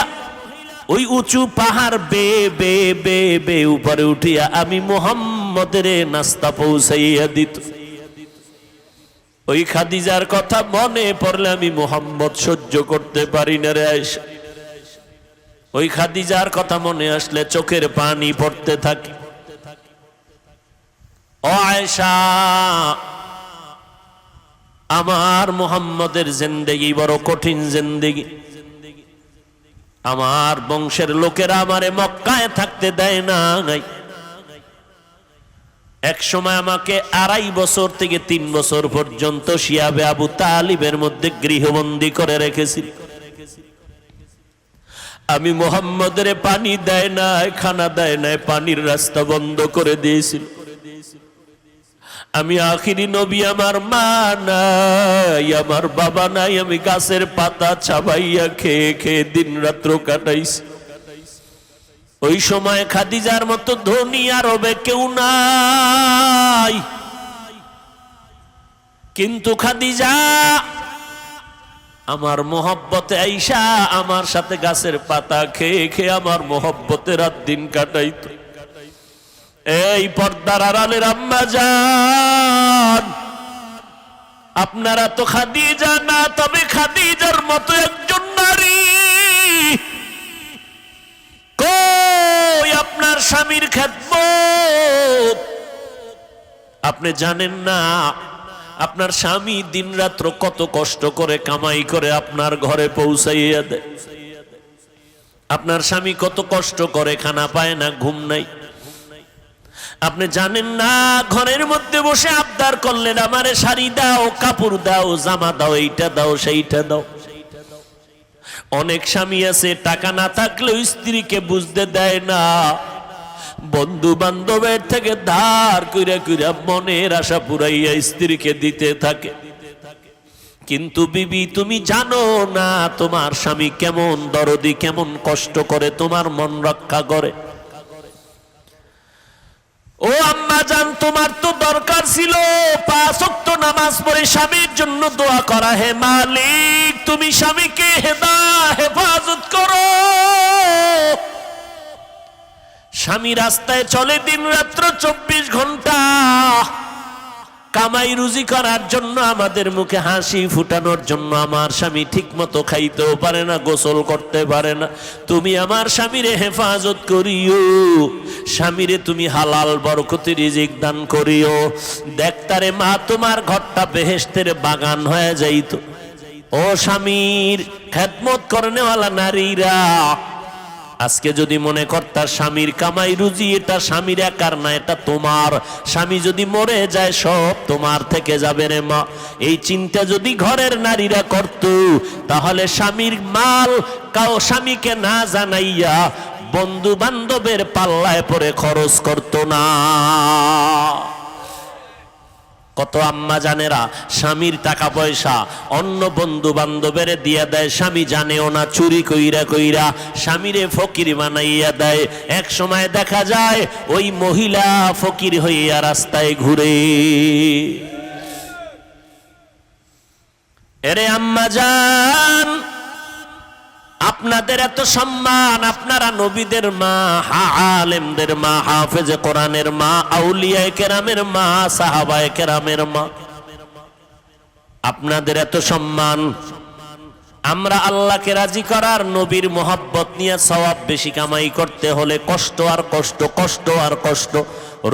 ওই উঁচু পাহাড় বে বে বে বে উপরে উঠিয়া আমি মুহাম্মদের নাস্তা পৌঁছাইয়া দিত। ওই খাদিজার কথা মনে পড়লে আমি মুহাম্মদ সহ্য করতে পারি না রে আয়েশা। ওই খাদিজার কথা মনে আসলে চোখের পানি পড়তে থাকে। ও আয়েশা, আমার মুহাম্মদের জিন্দেগি বড় কঠিন জিন্দেগি। আমার বংশের লোকেরা আমারে মক্কায় থাকতে দেয় না। এক সময় আমাকে 2.5 বছর থেকে 3 বছর পর্যন্ত শিয়াবে আবু তালিবের মধ্যে গৃহবন্দী করে রেখেছিল। আমি মুহাম্মদের পানি দেয় নাই, খানা দেয় নাই, পানির রাস্তা বন্ধ করে দিয়েছিল। আমি আখিরি নবী, আমার মা নাই, আমার বাবা নাই, আমি গাছের পাতা চাবাইয়া খেয়ে খেয়ে দিন রাত্র কাটাইছি। ওই সময় খাদিজার মতো ধনী আরবে কেউ নাই, কিন্তু খাদিজা আমার মোহব্বতে আইসা আমার সাথে গাছের পাতা খেয়ে খেয়ে আমার মোহব্বতে রাত দিন কাটাইতো। এই পর্দার আড়ালের আম্মা জান, আপনারা তো খাদিজা না, তবে খাদিজার মতো একজন নারী। কই আপনার স্বামীর খেদমত? আপনি জানেন না আপনার স্বামী দিন রাত্র কত কষ্ট করে কামাই করে আপনার ঘরে পৌঁছাইয়া দেয়। আপনার স্বামী কত কষ্ট করে, খানা পায় না, ঘুম নাই। আপনি জানেন না ঘরের মধ্যে বসে আবদার করলেন আমারে শাড়ি দাও, কাপড় দাও, জামা দাও, এইটা দাও, সেইটা দাও। অনেক স্বামী আছে টাকা না থাকলেও স্ত্রীকে বুঝতে দেয় না, বন্ধু বান্ধবের থেকে ধার কইরা কইরা মনের আশা পুরাইয়া স্ত্রীকে দিতে থাকে। কিন্তু বিবি তুমি জানো না তোমার স্বামী কেমন দরদি, কেমন কষ্ট করে তোমার মন রক্ষা করে। ও আম্মা জান, তোমার তো দরকার ছিল 5 ওয়াক্ত নামাজ পড়ে স্বামীর জন্য দোয়া করা। হে মালিক, তুমি স্বামীকে হেফাজত করো। স্বামী রাস্তায় চলে দিন রাত্র 24 ঘন্টা কামাই রুজি করার জন্য, আমাদের মুখে হাসি ফুটানোর জন্য। আমার স্বামী ঠিক মতো খাইতেও পারে না, গোসল করতে পারে না। তুমি আমার স্বামীরে হেফাজত করিও, স্বামীরে তুমি হালাল বরকতি রিজিক দান করিও। দেখতারে মা, তোমার ঘরটা বেহেশতের বাগান হয়ে যাইত। ও স্বামীর খেদমত করনেওয়ালা নারীরা, আজকে যদি মনে করতা স্বামীর কামাই রুজি এটা স্বামীর একার না, এটা তোমার। স্বামী যদি মরে যায় সব তোমার থেকে যাবে রে মা। এই চিন্তা যদি ঘরের নারীরা করত, তাহলে স্বামীর মাল স্বামীকে না জানাইয়া বন্ধু বান্ধবের পাল্লায় পরে খরচ করত না। কত আম্মা জানেরা স্বামীর টাকা পয়সা অন্য বন্ধু বান্ধবের দিয়া দেয়, স্বামী জানেও না, চুরি কইরা কইরা স্বামীরে ফকির বানাইয়া দেয়। এক সময় দেখা যায় ওই মহিলা ফকির হইয়া রাস্তায় ঘুরে। এরে আম্মা জান, আপনাদের এত সম্মান, আপনারা নবীদের মা, আলেমদের মা, হাফেজে কোরআনের মা, আউলিয়ায়ে কেরামের মা, সাহাবায়ে কেরামের মা, আপনাদের এত সম্মান। আমরা আল্লাহকে রাজি করার, নবীর মোহাব্বত নিয়ে সওয়াব বেশি কামাই করতে হলে কষ্ট আর কষ্ট, কষ্ট আর কষ্ট।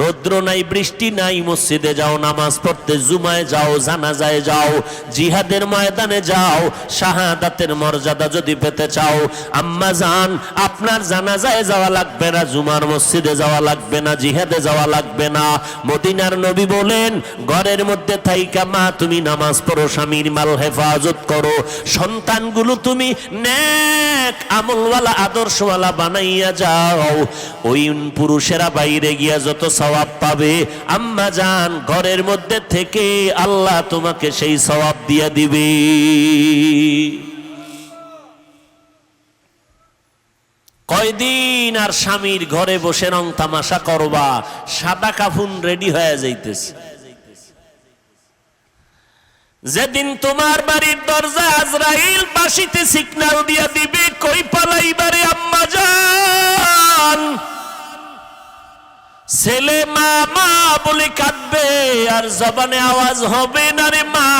রৌদ্র নাই, বৃষ্টি নাই, মসজিদে যাও নামাজ পড়তে, জুমায় যাও, জানাজায় যাও, জিহাদের ময়দানে যাও। শাহাদাতের মর্যাদা যদি পেতে চাও, আম্মা জান, আপনার জানাজায় যাওয়া লাগবে না, জুমার মসজিদে যাওয়া লাগবে না, জিহাদে যাওয়া লাগবে না। মদিনার নবী বলেন, ঘরের মধ্যে থাইকা মা তুমি নামাজ পড়ো, স্বামীর মাল হেফাজত করো, সন্তানগুলো তুমি নেক আমলওয়ালা আদর্শওয়ালা বানাইয়া যাও। ওই পুরুষেরা বাইরে গিয়া যত সওয়াব পাবে, আম্মা জান ঘরের মধ্যে থেকে আল্লাহ তোমাকে সেই সওয়াব দিয়া দিবে। কয়দিন আর স্বামীর ঘরে বসে রং তামাশা করবা, সাদা কাফুন রেডি হয়ে যাইতেছে। যেদিন তোমার বাড়ির দরজা আজরাইল বাঁশিতে সিগন্যাল দিয়া দিবে, কই পালাইবারে আম্মা জান। ছেলে মা মা বলে কাঁদবে, আর জবানে আওয়াজ হবে না রে মা।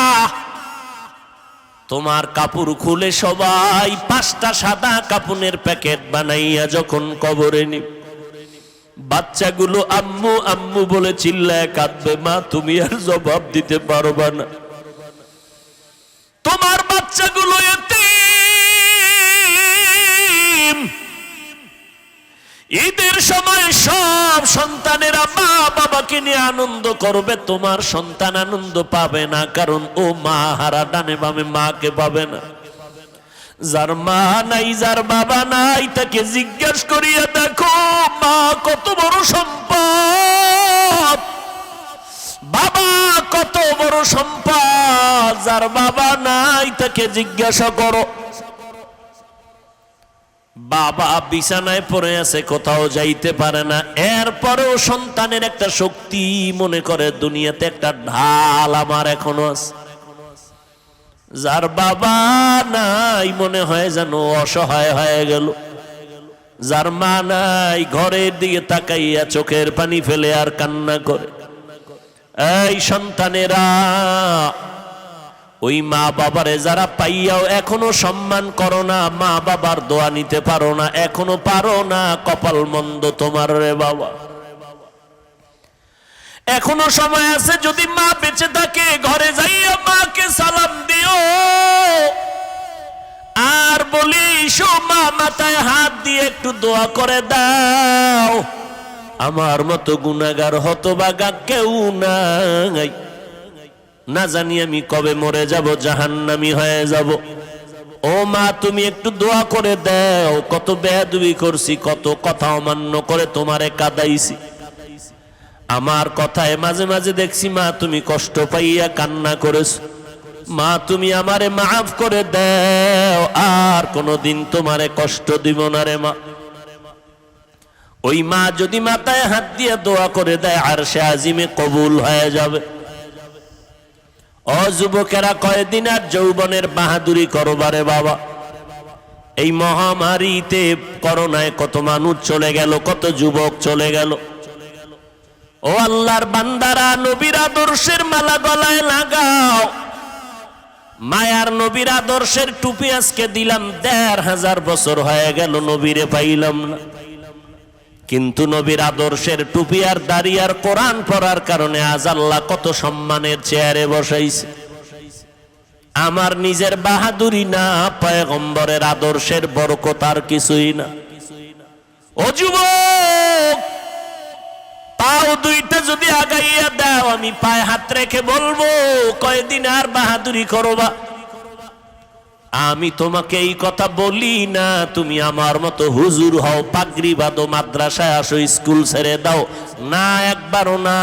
তোমার কাপড় খুলে সবাই 5টা সাদা কাপুনের প্যাকেট বানাইয়া যখন কবরে নিবে, বাচ্চাগুলো আম্মু আম্মু বলে চিল্লায় কাঁদবে। মা তুমি আর জবাব দিতে পারবা না, তোমার বাচ্চাগুলো এতিম। ঈদের সময় সব সন্তানেরা মা বাবাকে নিয়ে আনন্দ করবে, তোমার সন্তান আনন্দ পাবে না, কারণ ও মা হারা, ডানে বামে মাকে পাবে না। যার মা নাই, যার বাবা নাই, তাকে জিজ্ঞেস করিয়া দেখো মা কত বড় সম্পদ। বাবা কত বড় সম্পদ, যার বাবা নাই তাকে জিজ্ঞাসা করো। বাবা বিছানায় পড়ে আছে, কোথাও যাইতে পারে না, এরপরেও সন্তানের একটা শক্তি মনে করে দুনিয়াতে একটা ঢাল আমার এখনো আছে। যার বাবা নাই মনে হয় যেন অসহায় হয়ে গেল। যার মা নাই ঘরের দিকে তাকাইয়া চোখের পানি ফেলে আর কান্না করে। এই সন্তানেরা, ওই মা বাবারে যারা পাইয়াও এখনো সম্মান করো না, মা বাবার দোয়া নিতে পারো না, এখনো পারো না, কপাল মন্দ তোমার রে বাবা। এখনো সময় আছে, যদি মা বেঁচে থাকে ঘরে যাইয়া মাকে সালাম দিও আর বলিস, মা মাথায় হাত দিয়ে একটু দোয়া করে দাও, আমার মতো গুনাহগার হতভাগা কেউ নাই, না জানি আমি কবে মরে যাব, জাহান্নামী হয়ে যাব। ও মা তুমি একটু দোয়া করে দাও, কত বেয়াদবি করছি, কত কথা অমান্য করে তোমারে কাঁদাইছি, আমার কথায় মাঝে মাঝে দেখছি মা তুমি কষ্ট পাইয়া কান্না করেছো, মা তুমি আমারে মাফ করে দাও, আর কোনদিন তোমারে কষ্ট দিব না রে মা। ওই মা যদি মাথায় হাত দিয়ে দোয়া করে দেয়, আরশে আজিমে কবুল হয়ে যাবে। ও যুবকেরা, কয়দিন আর যৌবনের বাহাদুরি করবারে বাবা। এই মহামারীতে করোনায় কত মানুষ চলে গেল, কত যুবক চলে গেল। ও আল্লাহর বান্দারা, নবীর আদর্শের মালা গলায় লাগাও। মায়ার নবীর আদর্শের টুপি আজকে দিলাম, ১৫০০ বছর হয়ে গেল নবীরে পাইলাম না, কিন্তু নবীর আদর্শের টুপি আর দাড়ি আর কোরআন পড়ার কারণে আজ আল্লাহ কত সম্মানের চেয়ারে বসাইছে। আমার নিজের বাহাদুরি না, পয়গম্বরের আদর্শের বরকত আর কিছুই না। ও যুবক, পাও দুইটা যদি আগাইয়া দাও, আমি পায়ে হাত রেখে বলবো কয়দিন আর বাহাদুরি করবা। আমি তোমাকে এই কথা বলি না তুমি আমার মতো হুজুর হও, পাগড়ি বাঁধো, মাদ্রাসায় আসো, স্কুল ছেড়ে দাও, না, একবারও না।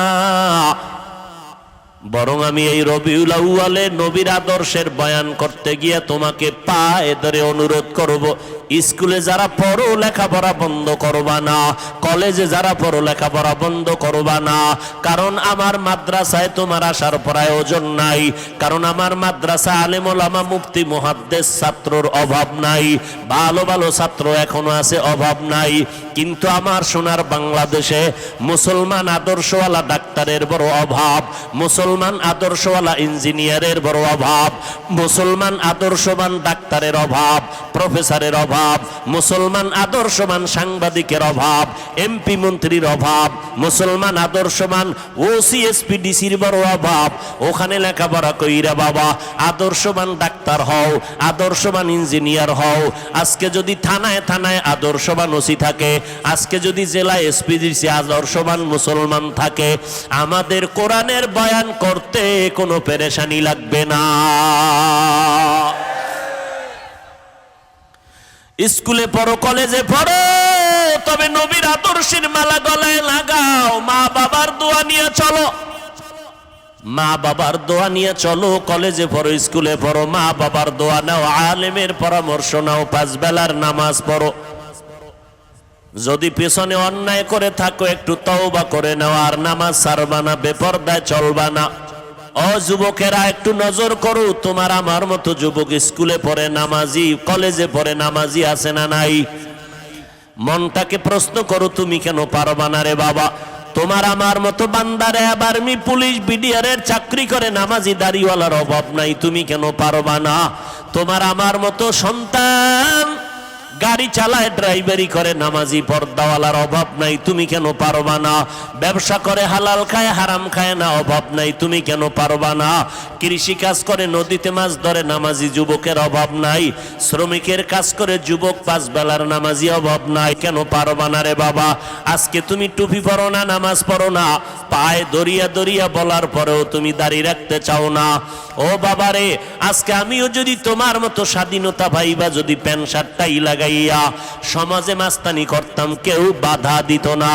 বরং আমি এই রবিউল আউয়ালে নবীর আদর্শের বয়ান করতে গিয়ে তোমাকে পায়ে ধরে অনুরোধ করব, স্কুলে যারা পড়ো লেখাপড়া বন্ধ করবা না, কলেজে যারা পড়ো লেখাপড়া বন্ধ করবা না, কারণ আমার মাদ্রাসায় তোমার আসার প্রয়োজন নাই, কারণ আমার মাদ্রাসা আলেম ওলামা মুফতি মুহাদ্দিস ছাত্রর অভাব নাই, ভালো ভালো ছাত্র এখনো আছে, অভাব নাই। কিন্তু আমার সোনার বাংলাদেশে মুসলমান আদর্শওয়ালা ডাক্তারের বড় অভাব, মুসলমান আদর্শওয়ালা ইঞ্জিনিয়ারের বড় অভাব, মুসলমান আদর্শবান ডাক্তারের অভাব, প্রফেসরের অভাব, মুসলমান আদর্শবান সাংবাদিকের অভাব, এমপি মন্ত্রীর অভাব, মুসলমান আদর্শবান ওসি এসপি ডিসির বড় অভাব। ওখানে লেখাপড়া কইরা বাবা আদর্শবান ডাক্তার হও, আদর্শবান ইঞ্জিনিয়ার হও। আজকে যদি থানায় থানায় আদর্শবান ওসি থাকে, আজকে যদি জেলায় এসপি ডিসি আদর্শবান মুসলমান থাকে, আমাদের কোরআনের বয়ান করতে কোনো পেরেশানি লাগবে না। স্কুলে পড়ো, কলেজে পড়ো, তবে নবীর আদর্শের মালা গলায় লাগাও। মা বাবার দোয়া নিয়ে চলো, মা বাবার দোয়া নিয়ে চলো। কলেজে পড়ো, স্কুলে পড়ো, মা বাবার দোয়া নাও, আলেমের পরামর্শ নাও, 5 বেলার নামাজ পড়ো। যদি পেছনে অন্যায় করে থাকো একটু তওবা করে নাও, আর নামাজ ছাড়বা না, বেপরদায় চলবা না। ও যুবকেরা, একটু নজর করো, তোমার আমার মতো যুবক স্কুলে পড়ে নামাজি, কলেজে পড়ে নামাজি আছে না নাই? মনটাকে প্রশ্ন করো, তুমি কেন পারবা না রে বাবা? তোমার আমার মতো বান্দারে আর্মি পুলিশ বিডিআরের চাকরি করে নামাজি দাড়িওয়ালার অভাব নাই, তুমি কেন পারবা না? তোমার আমার মতো সন্তান গাড়ি চালায়, ড্রাইভারি করে, নামাজি পর্দাওয়ালার অভাব নাই, তুমি কেন পারবা না? ব্যবসা করে, হালাল খায় হারাম খায় না, অভাব নাই, তুমি কেন পারবা না? কৃষি কাজ করে, নদীতে মাছ ধরে, নামাজি যুবকের অভাব নাই। শ্রমিকের কাজ করে যুবক 5 বেলার নামাজি, অভাব নাই, কেন পারবা না রে বাবা? আজকে তুমি টুপি পরো না, নামাজ পড়ো না, পায়ে দরিয়া দরিয়া বলার পরেও তুমি দাঁড়িয়ে রাখতে চাও না। ও বাবা রে, আজকে আমিও যদি তোমার মতো স্বাধীনতা ভাইবা যদি প্যান্ট শার্টটাই লাগাইয়া সমাজে মাস্তানি করতাম, কেউ বাধা দিত না।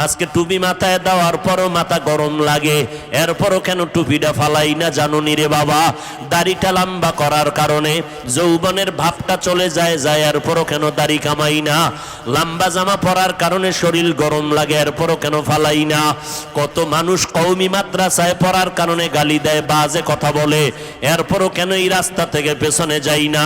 আজকে টুপি মাথায় মাথায় দেওয়ার পরও মাথা গরম লাগে, এরপরও কেন টুপিটা ফালাই না জানুনি রে বাবা? দাড়িটা লম্বা করার কারণে যৌবনের ভাবটা চলে যায়, এরপরও কেন দাড়ি কামাই না? লম্বা জামা পরার কারণে শরীর গরম লাগে, এরপরও কেন ফালাই না? কত মানুষ কওমি মাদ্রাসায় পড়ার কারণে গালি দেয়, বাজে কথা বলে, এরপরও কেন এই রাস্তা থেকে পেছনে যাই না?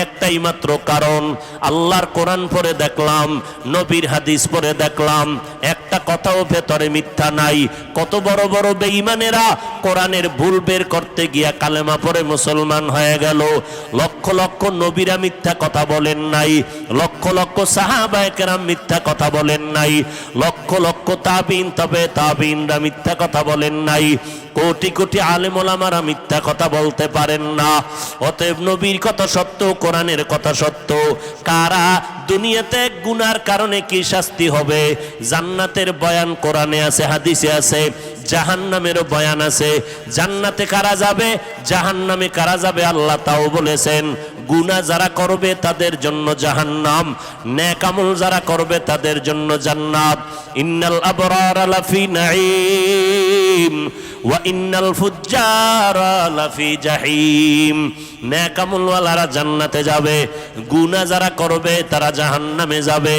একটাই মাত্র কারণ, আল্লাহর কোরআন পড়ে দেখলাম, নবীর হাদিস পড়ে দেখলাম, একটা কথাও ভেতরে মিথ্যা নাই। কত বড় বড় বেঈমানেরা কোরআনের ভুল বের করতে গিয়া কালেমা পড়ে মুসলমান হয়ে গেল। লক্ষ লক্ষ নবীরা মিথ্যা কথা বলেন নাই, লক্ষ লক্ষ সাহাবায়ে কেরাম মিথ্যা কথা বলেন নাই, লক্ষ লক্ষ তাবিন তবে তাবিনরা মিথ্যা কথা বলেন নাই, কোটি কোটি আলেম ওলামারা মিথ্যা কথা বলতে পারেন না। অতএব নবীর কথা সত্য, কোরআনের কথা সত্য। কারা দুনিয়াতে গুনার কারণে কি শাস্তি হবে, জান্নাতের বয়ান কোরআনে আছে, হাদিসে আছে, জাহান্নামেরও বয়ান আছে। জান্নাতে কারা যাবে, জাহান্নামে কারা যাবে আল্লাহ তাও বলেছেন। গুনাহ যারা করবে তাদের জন্য জাহান্নাম, নেক আমল যারা করবে তাদের জন্য জান্নাত। ইন্নাল আবরারা লাফি নাঈম ওয়া ইন্নাল ফুজ্জারা লাফি জাহিম। নেক আমলওয়ালারা জান্নাতে যাবে, গুনাহ যারা করবে তারা জাহান্নামে যাবে।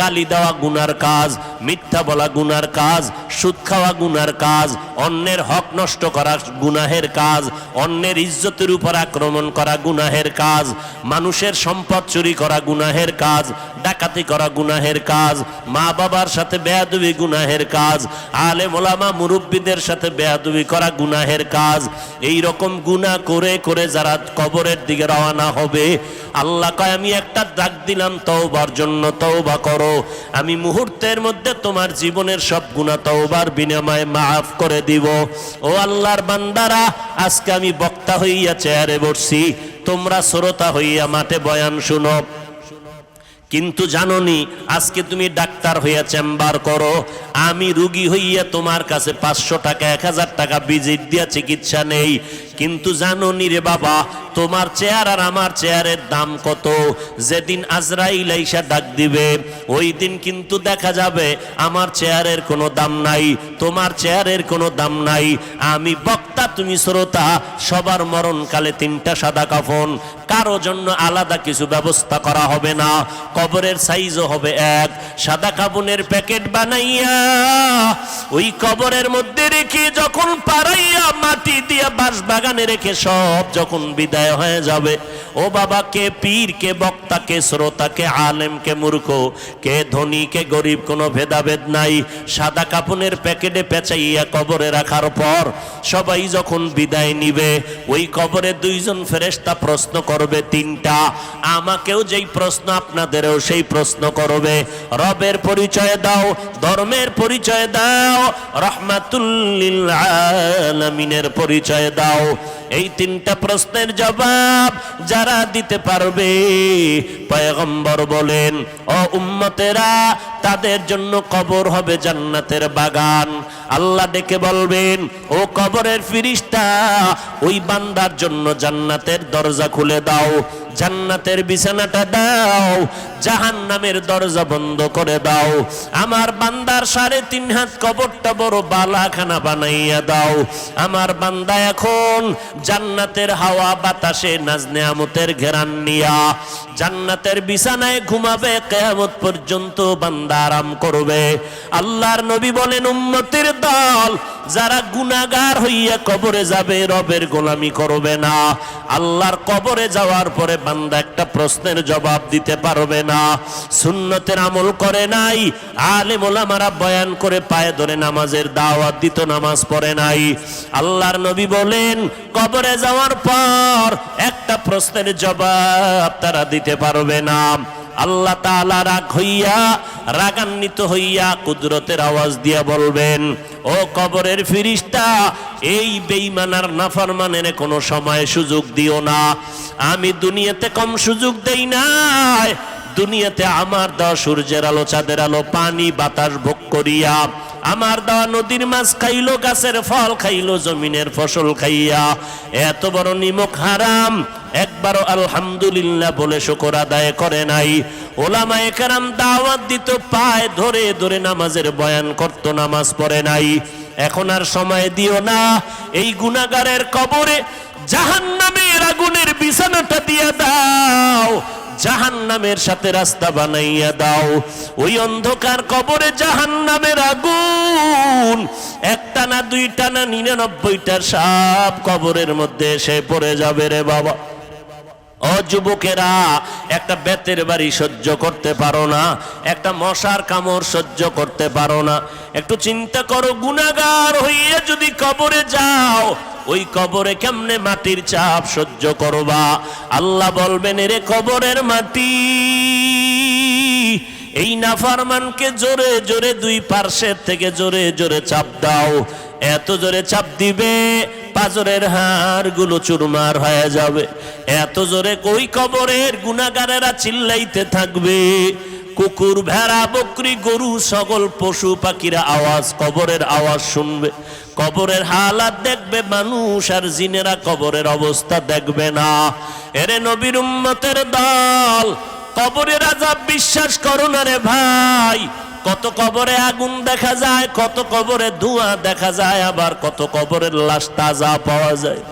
গালি দেওয়া গুনার কাজ, মিথ্যা বলা গুনার কাজ, সুদ খাওয়া গুনার কাজ, অন্যের হক নষ্ট করা গুনাহের কাজ, অন্যের ইজ্জতের উপর আক্রমণ করা গুনাহের কাজ, মানুষের সম্পদ চুরি করা গুনাহের কাজ, ডাকাতি করা গুনাহের কাজ, মা বাবার সাথে বেয়াদবি গুনাহের কাজ, আলেম ওলামা মুরব্বীদের সাথে বেয়াদবি করা গুনাহের কাজ। এই রকম গুনাহ করে করে যারা কবরের দিকে রওনা হবে, আল্লাহ কয় আমি একটা ডাক দিলাম তওবার জন্য, তওবা করো। আমি মুহূর্তের মধ্যে তোমার জীবনের সব গুনাহ তওবার বিনিময়ে মাফ করে দিব। ও আল্লাহর বান্দারা, আজকে আমি বক্তা হইয়া চেয়ারে বসছি, তোমরা শ্রোতা হইয়া মাঠে বয়ান শুনো। কিন্তু জানোনি আজকে তুমি ডাক্তার হইয়া চেম্বার করো, আমি রুগী হইয়া তোমার কাছে 500 টাকা 1000 টাকা ভিজিট দিয়া চিকিৎসা নেই। কিন্তু জানোনি রে বাবা, তোমার চেয়ার আর আমার চেয়ারের দাম কত? যেদিন আজরাইল আইসা ডাক দিবে, ওই দিন কিন্তু দেখা যাবে আমার চেয়ারের কোনো দাম নাই, তোমার চেয়ারের কোনো দাম নাই। আমি বক্তা, তুমি শ্রোতা, সবার মরণকালে 3টা সাদা কাফন, কারো জন্য আলাদা কিছু ব্যবস্থা করা হবে না। কবরের সাইজও হবে এক। সাদা কাফনের প্যাকেট বানাইয়া ওই কবরের মধ্যে রেখে যখন পাড়াইয়া মাটি দিয়া বাঁশ বাগানে রেখে সব যখন বিদায় হয়ে যাবে, ও বাবা, কে পীর, কে বক্তা, কে শ্রোতা, কে আলেম, কে মূর্খ, কে ধনী, কে গরিব, কোনো ভেদাভেদ নাই। সাদা কাফনের প্যাকেটে পেঁচাইয়া কবরে রাখার পর সবাই যখন বিদায় নিবে, ওই কবরে 2 জন ফেরেশতা প্রশ্ন করবে 3টা। আমাকেও যেই প্রশ্ন, আপনাদেরও সেই প্রশ্ন করবে। রবের পরিচয় দাও, ধর্মের পরিচয় দাও, রাহমাতুল লিল আলামিনের পরিচয় দাও। এই 3টা প্রশ্নের জবাব যারা দিতে পারবে, পয়গম্বর বলেন, ও উম্মতেরা, তাদের জন্য কবর হবে জান্নাতের বাগান। আল্লাহ ডেকে বলবেন, ও কবরের ফেরেশতা, ওই বান্দার জন্য জান্নাতের দরজা খুলে দাও, জান্নাতের বিছানাটা দাও, জাহান্নামের দরজা বন্ধ করে দাও। আমার বান্দার 3.5 হাত কবরটা বড় বালাখানা বানাইয়া দাও। আমার বান্দা এখন জান্নাতের হাওয়া বাতাসে নাজ নেয়ামতের ঘেরান নিয়া জান্নাতের বিছানায় ঘুমাবে, কিয়ামত পর্যন্ত বান্দা আরাম করবে। আল্লাহর নবী বলেন, উম্মতের দল যারা গুনাহগার হইয়া কবরে যাবে, রবের গোলামি করবে না, আল্লাহর কবরে যাওয়ার পরে বান্দা একটা প্রশ্নের জবাব দিতে পারবে না। সুন্নতের আমল করে নাই, আলেম ওলামারা বয়ান করে পায়ে ধরে নামাজের দাওয়াত দিত, নামাজ পড়ে নাই। আল্লাহর নবী বলেন, কবরে যাওয়ার পর একটা প্রশ্নের জবাব তারা দিতে পারবে না। আল্লাহ তাআলা রাগান্বিত হইয়া কুদরতের আওয়াজ দিয়া বলবেন, ও কবরের ফেরেশতা, এই বেঈমানার নাফরমানের কোনো সময় সুযোগ দিও না। আমি দুনিয়াতে কম সুযোগ দেই নাই। দুনিয়াতে আমার দেওয়া সূর্যের আলো, চাঁদের আলো, পানি বাতাস ভোগ করিয়া, আমার দেওয়া নদীর মাছ খাইলো, গাছের ফল খাইলো, জমিনের ফসল খাইয়া এত বড় নিমক হারাম একবারও আলহামদুলিল্লাহ বলে শুকর আদায় করে নাই। ওলামায়ে কেরাম দাওয়াত দিত, পায়ে ধরে ধরে নামাজের বয়ান করত, নামাজ পড়ে নাই। এখন আর সময় দিও না, এই গুনাহগারের কবরে জাহান্নামের আগুনের বিছানাটা দিয়ে দাও, জাহান্নামের সাথে রাস্তা বানাইয়া দাও। ওই অন্ধকার কবরে জাহান্নামের আগুন একটা না দুইটা না 99টা সাপ কবরের মধ্যে এসে পড়ে যাবে রে বাবা। ও যুবকেরা, একটা বেতের বাড়ি সহ্য করতে পারো না, একটা মশার কামড় সহ্য করতে পারো না। একটু চিন্তা করো, গুনাহগার হইয়া যদি কবরে যাও, ওই কবরে কেমনে মাটির চাপ সহ্য করবা? আল্লাহ বলবেন, এরে কবরের মাটি, এই নাফরমানকে জোরে জোরে দুই পার্শ্বের থেকে জোরে জোরে চাপ দাও। এত জোরে চাপ দিবে পাজরের হাড়গুলো চুরমার হয়ে যাবে। এত জোরে ওই কবরের গুনাহগারেরা চিল্লাইতে থাকবে। কুকুর, ভেড়া, বকরি, গরু, সকল পশু পাখিরা আওয়াজ, কবরের আওয়াজ শুনবে। কবরের হালাত দেখবে, মানুষ আর জিনেরা কবরের অবস্থা দেখবে না। এরে নবীর উম্মতের দল, কবরের আযাব বিশ্বাস করো না রে ভাই। কত কবরে আগুন দেখা যায়, কত কবরে ধোঁয়া দেখা যায়, আবার কত কবরের লাশ তাজা পাওয়া যায়।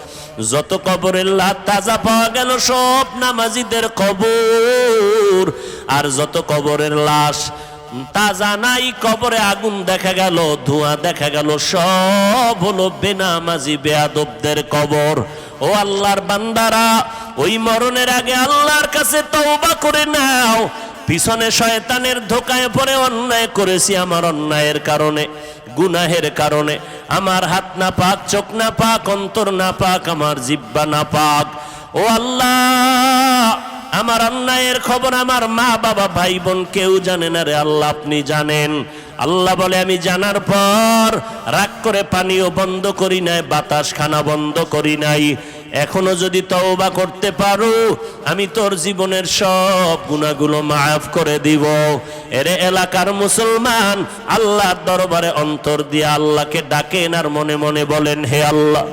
যত কবরের লাশ তাজা পাওয়া গেল সব নামাজীদের কবর, আর যত কবরের লাশ তাজা নাই, কবরে আগুন দেখা গেল, ধোঁয়া দেখা গেল, সব হলো বেনামাজি বেয়াদবদের কবর। ও আল্লাহর বান্দারা, ওই মরণের আগে আল্লাহর কাছে তওবা করে নাও। পিছনে শয়তানের ধোকায় পড়ে অন্যায় করেছি, আমার অন্যায়ের কারণে, গুনাহের কারণে, আমার হাত না পাক, চোখ না পাক, অন্তর না পাক, আমার জিহ্বা না পাক। ও আল্লাহ, আমার অন্যায়ের খবর আমার মা বাবা ভাই বোন কেউ জানে না রে আল্লাহ, আপনি জানেন। আল্লাহ বলে, আমি জানার পর রাগ করে পানিও বন্ধ করি নাই, বাতাস খানা বন্ধ করি নাই। এখনো যদি তওবা করতে পারো, আমি তোর জীবনের সব গুনাহগুলো মাফ করে দিব। এরে এলাকার মুসলমান, আল্লাহর দরবারে অন্তর দিয়ে আল্লাহকে ডাকেন আর মনে মনে বলেন, হে আল্লাহ,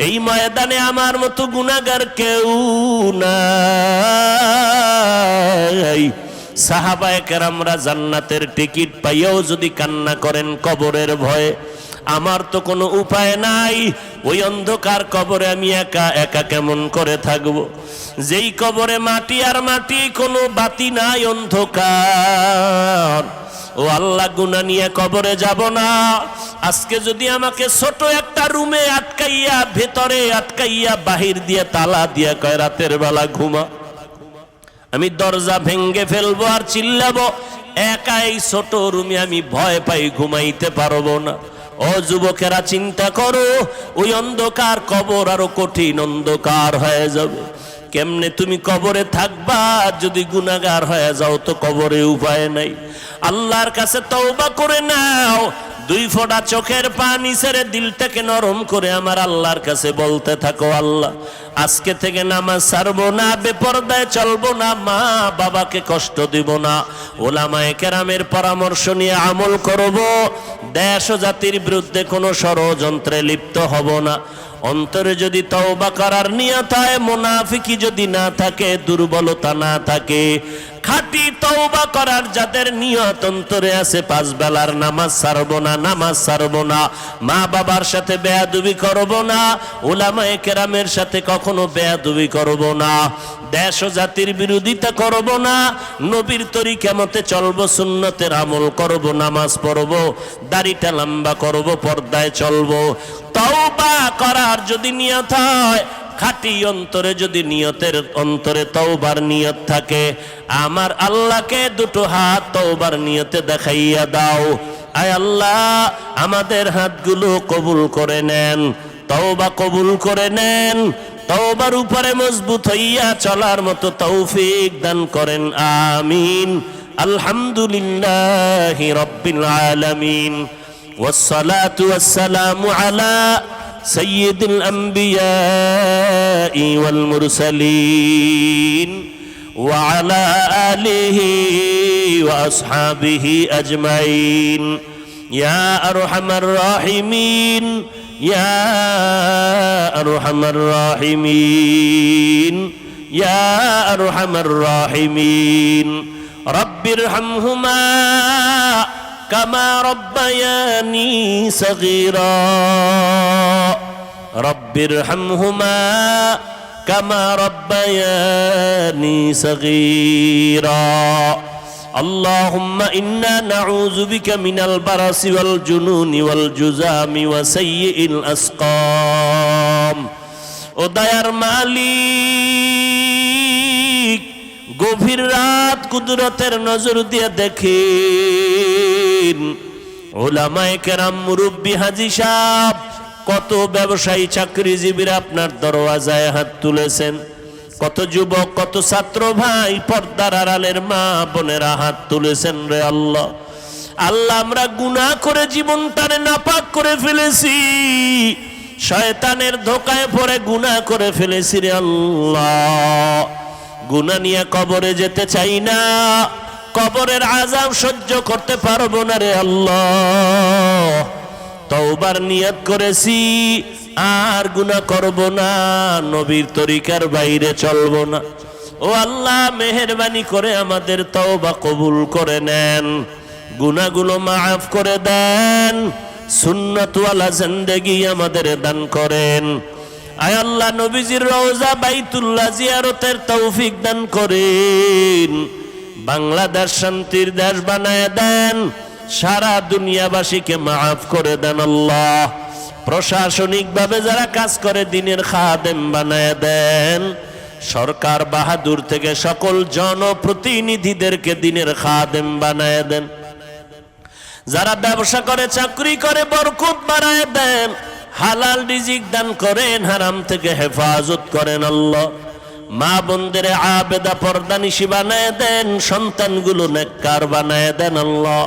এই ময়দানে আমার মতো গুনাহগার কেউ নাই। সাহাবায়ে কেরামরা জান্নাতের টিকিট পাইয়াও যদি কান্না করেন কবরের ভয়ে, আমার তো কোনো উপায় নাই, ওই অন্ধকার কবরে আমি একা একা কেমন করে থাকবো? যেই কবরে মাটি আর মাটি, কোনো বাতি নাই, অন্ধকার। ও আল্লাহ, গুনাহ নিয়ে কবরে যাব না। আজকে যদি আমাকে ছোট একটা রুমে আটকাইয়া, ভেতরে আটকাইয়া, বাহির দিয়ে তালা দিয়ে কয় রাতের বেলা ঘুমা, আমি দরজা ভেঙ্গে ফেলবো আর চিল্লাবো, একা এই ছোট রুমে আমি ভয় পাই, ঘুমাইতে পারবো না। ও যুবকেরা, চিন্তা করো, ওই অন্ধকার কবর আরো কঠিন অন্ধকার হয়ে যাবে। কেমনে তুমি কবরে থাকবা? যদি গুনাহগার হয়ে যাও তো কবরে উপায় নাই। আল্লাহর কাছে তওবা করে নাও, দুই ফোঁটা চোখের পানি ছেড়ে দিলটাকে নরম করে আমার আল্লাহর কাছে বলতে থাকো, আল্লাহ, আজকে থেকে নামাজ ছাড়বো না, বেপরদায় চলবো না, মা বাবাকে কষ্ট দিব না, ওলামায়ে কেরামের পরামর্শ নিয়ে আমল করব, দেশ ও জাতির বিরুদ্ধে কোনো ষড়যন্ত্রে লিপ্ত হব না। অন্তরে যদি তওবা করার নিয়ত হয়, মুনাফিকি যদি না থাকে, দুর্বলতা না থাকে, খাঁটি তওবা করার যাদের নিয়ত অন্তরে আছে, পাঁচ বেলার নামাজ ছাড়বো না, নামাজ ছাড়বো না, মা বাবার সাথে বেয়াদবি করব না, উলামায়ে কেরামের সাথে কখনো বেয়াদবি করব না, দেশ ও জাতির বিরোধিতা করব না, নবীর তরিকা মতে চলবো, সুন্নতের আমল করব, নামাজ পড়ব, দাড়িটা লম্বা করব, পর্দায় চলবো। তওবা করার যদি নিয়ত হয়, খাঁটি অন্তরে যদি নিয়তের অন্তরে তওবার নিয়ত থাকে, আমার আল্লাহকে দুটো হাত তওবার নিয়তে দেখাইয়া দাও। আয় আল্লাহ, আমাদের হাতগুলো কবুল করে নেন, তওবা কবুল করে নেন, তওবার উপরে মজবুত হইয়া চলার মতো তৌফিক দান করেন, আমিন। আলহামদুলিল্লাহি রাব্বিল আলামিন, ওয়াসসালাতু ওয়াসসালামু আলা সাইয়্যিদিল আম্বিয়াই ওয়াল মুরসালিন ওয়া আলা আলিহি ওয়া আসহাবিহি আজমাইন। ইয়া আরহামার রাহিমিন, ইয়া আরহামার রাহিমিন, ইয়া আরহামার রাহিমিন। রব্বিরহামহুমা কামা রব্বায়ানি সগীরা রব্বিরহামহুমা কামা রব্বায়ানি সগীরা اللهم إنا نعوذ بك من البرص والجنون والجذام وسيء الأسقام ও দয়ার মালিক গভীর রাত কুদরতের নজর দিয়ে দেখেন উলামায়ে কেরাম মুরব্বি হাজী সাহেব কত ব্যবসায়ী চাকরিজীবীরা আপনার দরওয়াজায় হাত তুলেছেন কত যুবক কত ছাত্র ভাই পর্দার আড়ালের মা বোনেরা হাত তুলেছেন রে আল্লাহ আল্লাহ আমরা গুনাহ করে জীবনটারে নাপাক করে ফেলেছি শয়তানের ধোকায় পড়ে গুনাহ করে ফেলেছি রে আল্লাহ গুনাহ নিয়ে কবরে যেতে চাই না কবরের আযাব সহ্য করতে পারবো না রে আল্লাহ তওবার নিয়ত করেছি আর গুনাহ করব না নবীর তরিকার বাইরে চলব না ও আল্লাহ মেহেরবানি করে আমাদের তওবা কবুল করে নেন গুনাহগুলো মাফ করে দেন সুন্নাতওয়ালা জিন্দেগি আমাদের দান করেন আয় আল্লাহ নবীজির রওজা বাইতুল্লাহ জিয়ারতের তৌফিক দান করেন বাংলাদেশ শান্তির দেশ বানায় দেন সারা দুনিয়াবাসীকে মাফ করে দেন আল্লাহ প্রশাসনিকভাবে যারা কাজ করে দিনের খাদেম বানায় দেন সরকার বাহাদুর থেকে সকল জনপ্রতিনিধিদেরকে দিনের খাদেম বানায় দেন যারা ব্যবসা করে চাকরি করে বরকত বাড়ায় দেন হালাল রিজিক দান করেন হারাম থেকে হেফাজত করেন আল্লাহ মা বোনদের আবেদা পর্দানিশী বানায় দেন সন্তানগুলো নেককার বানায় দেন আল্লাহ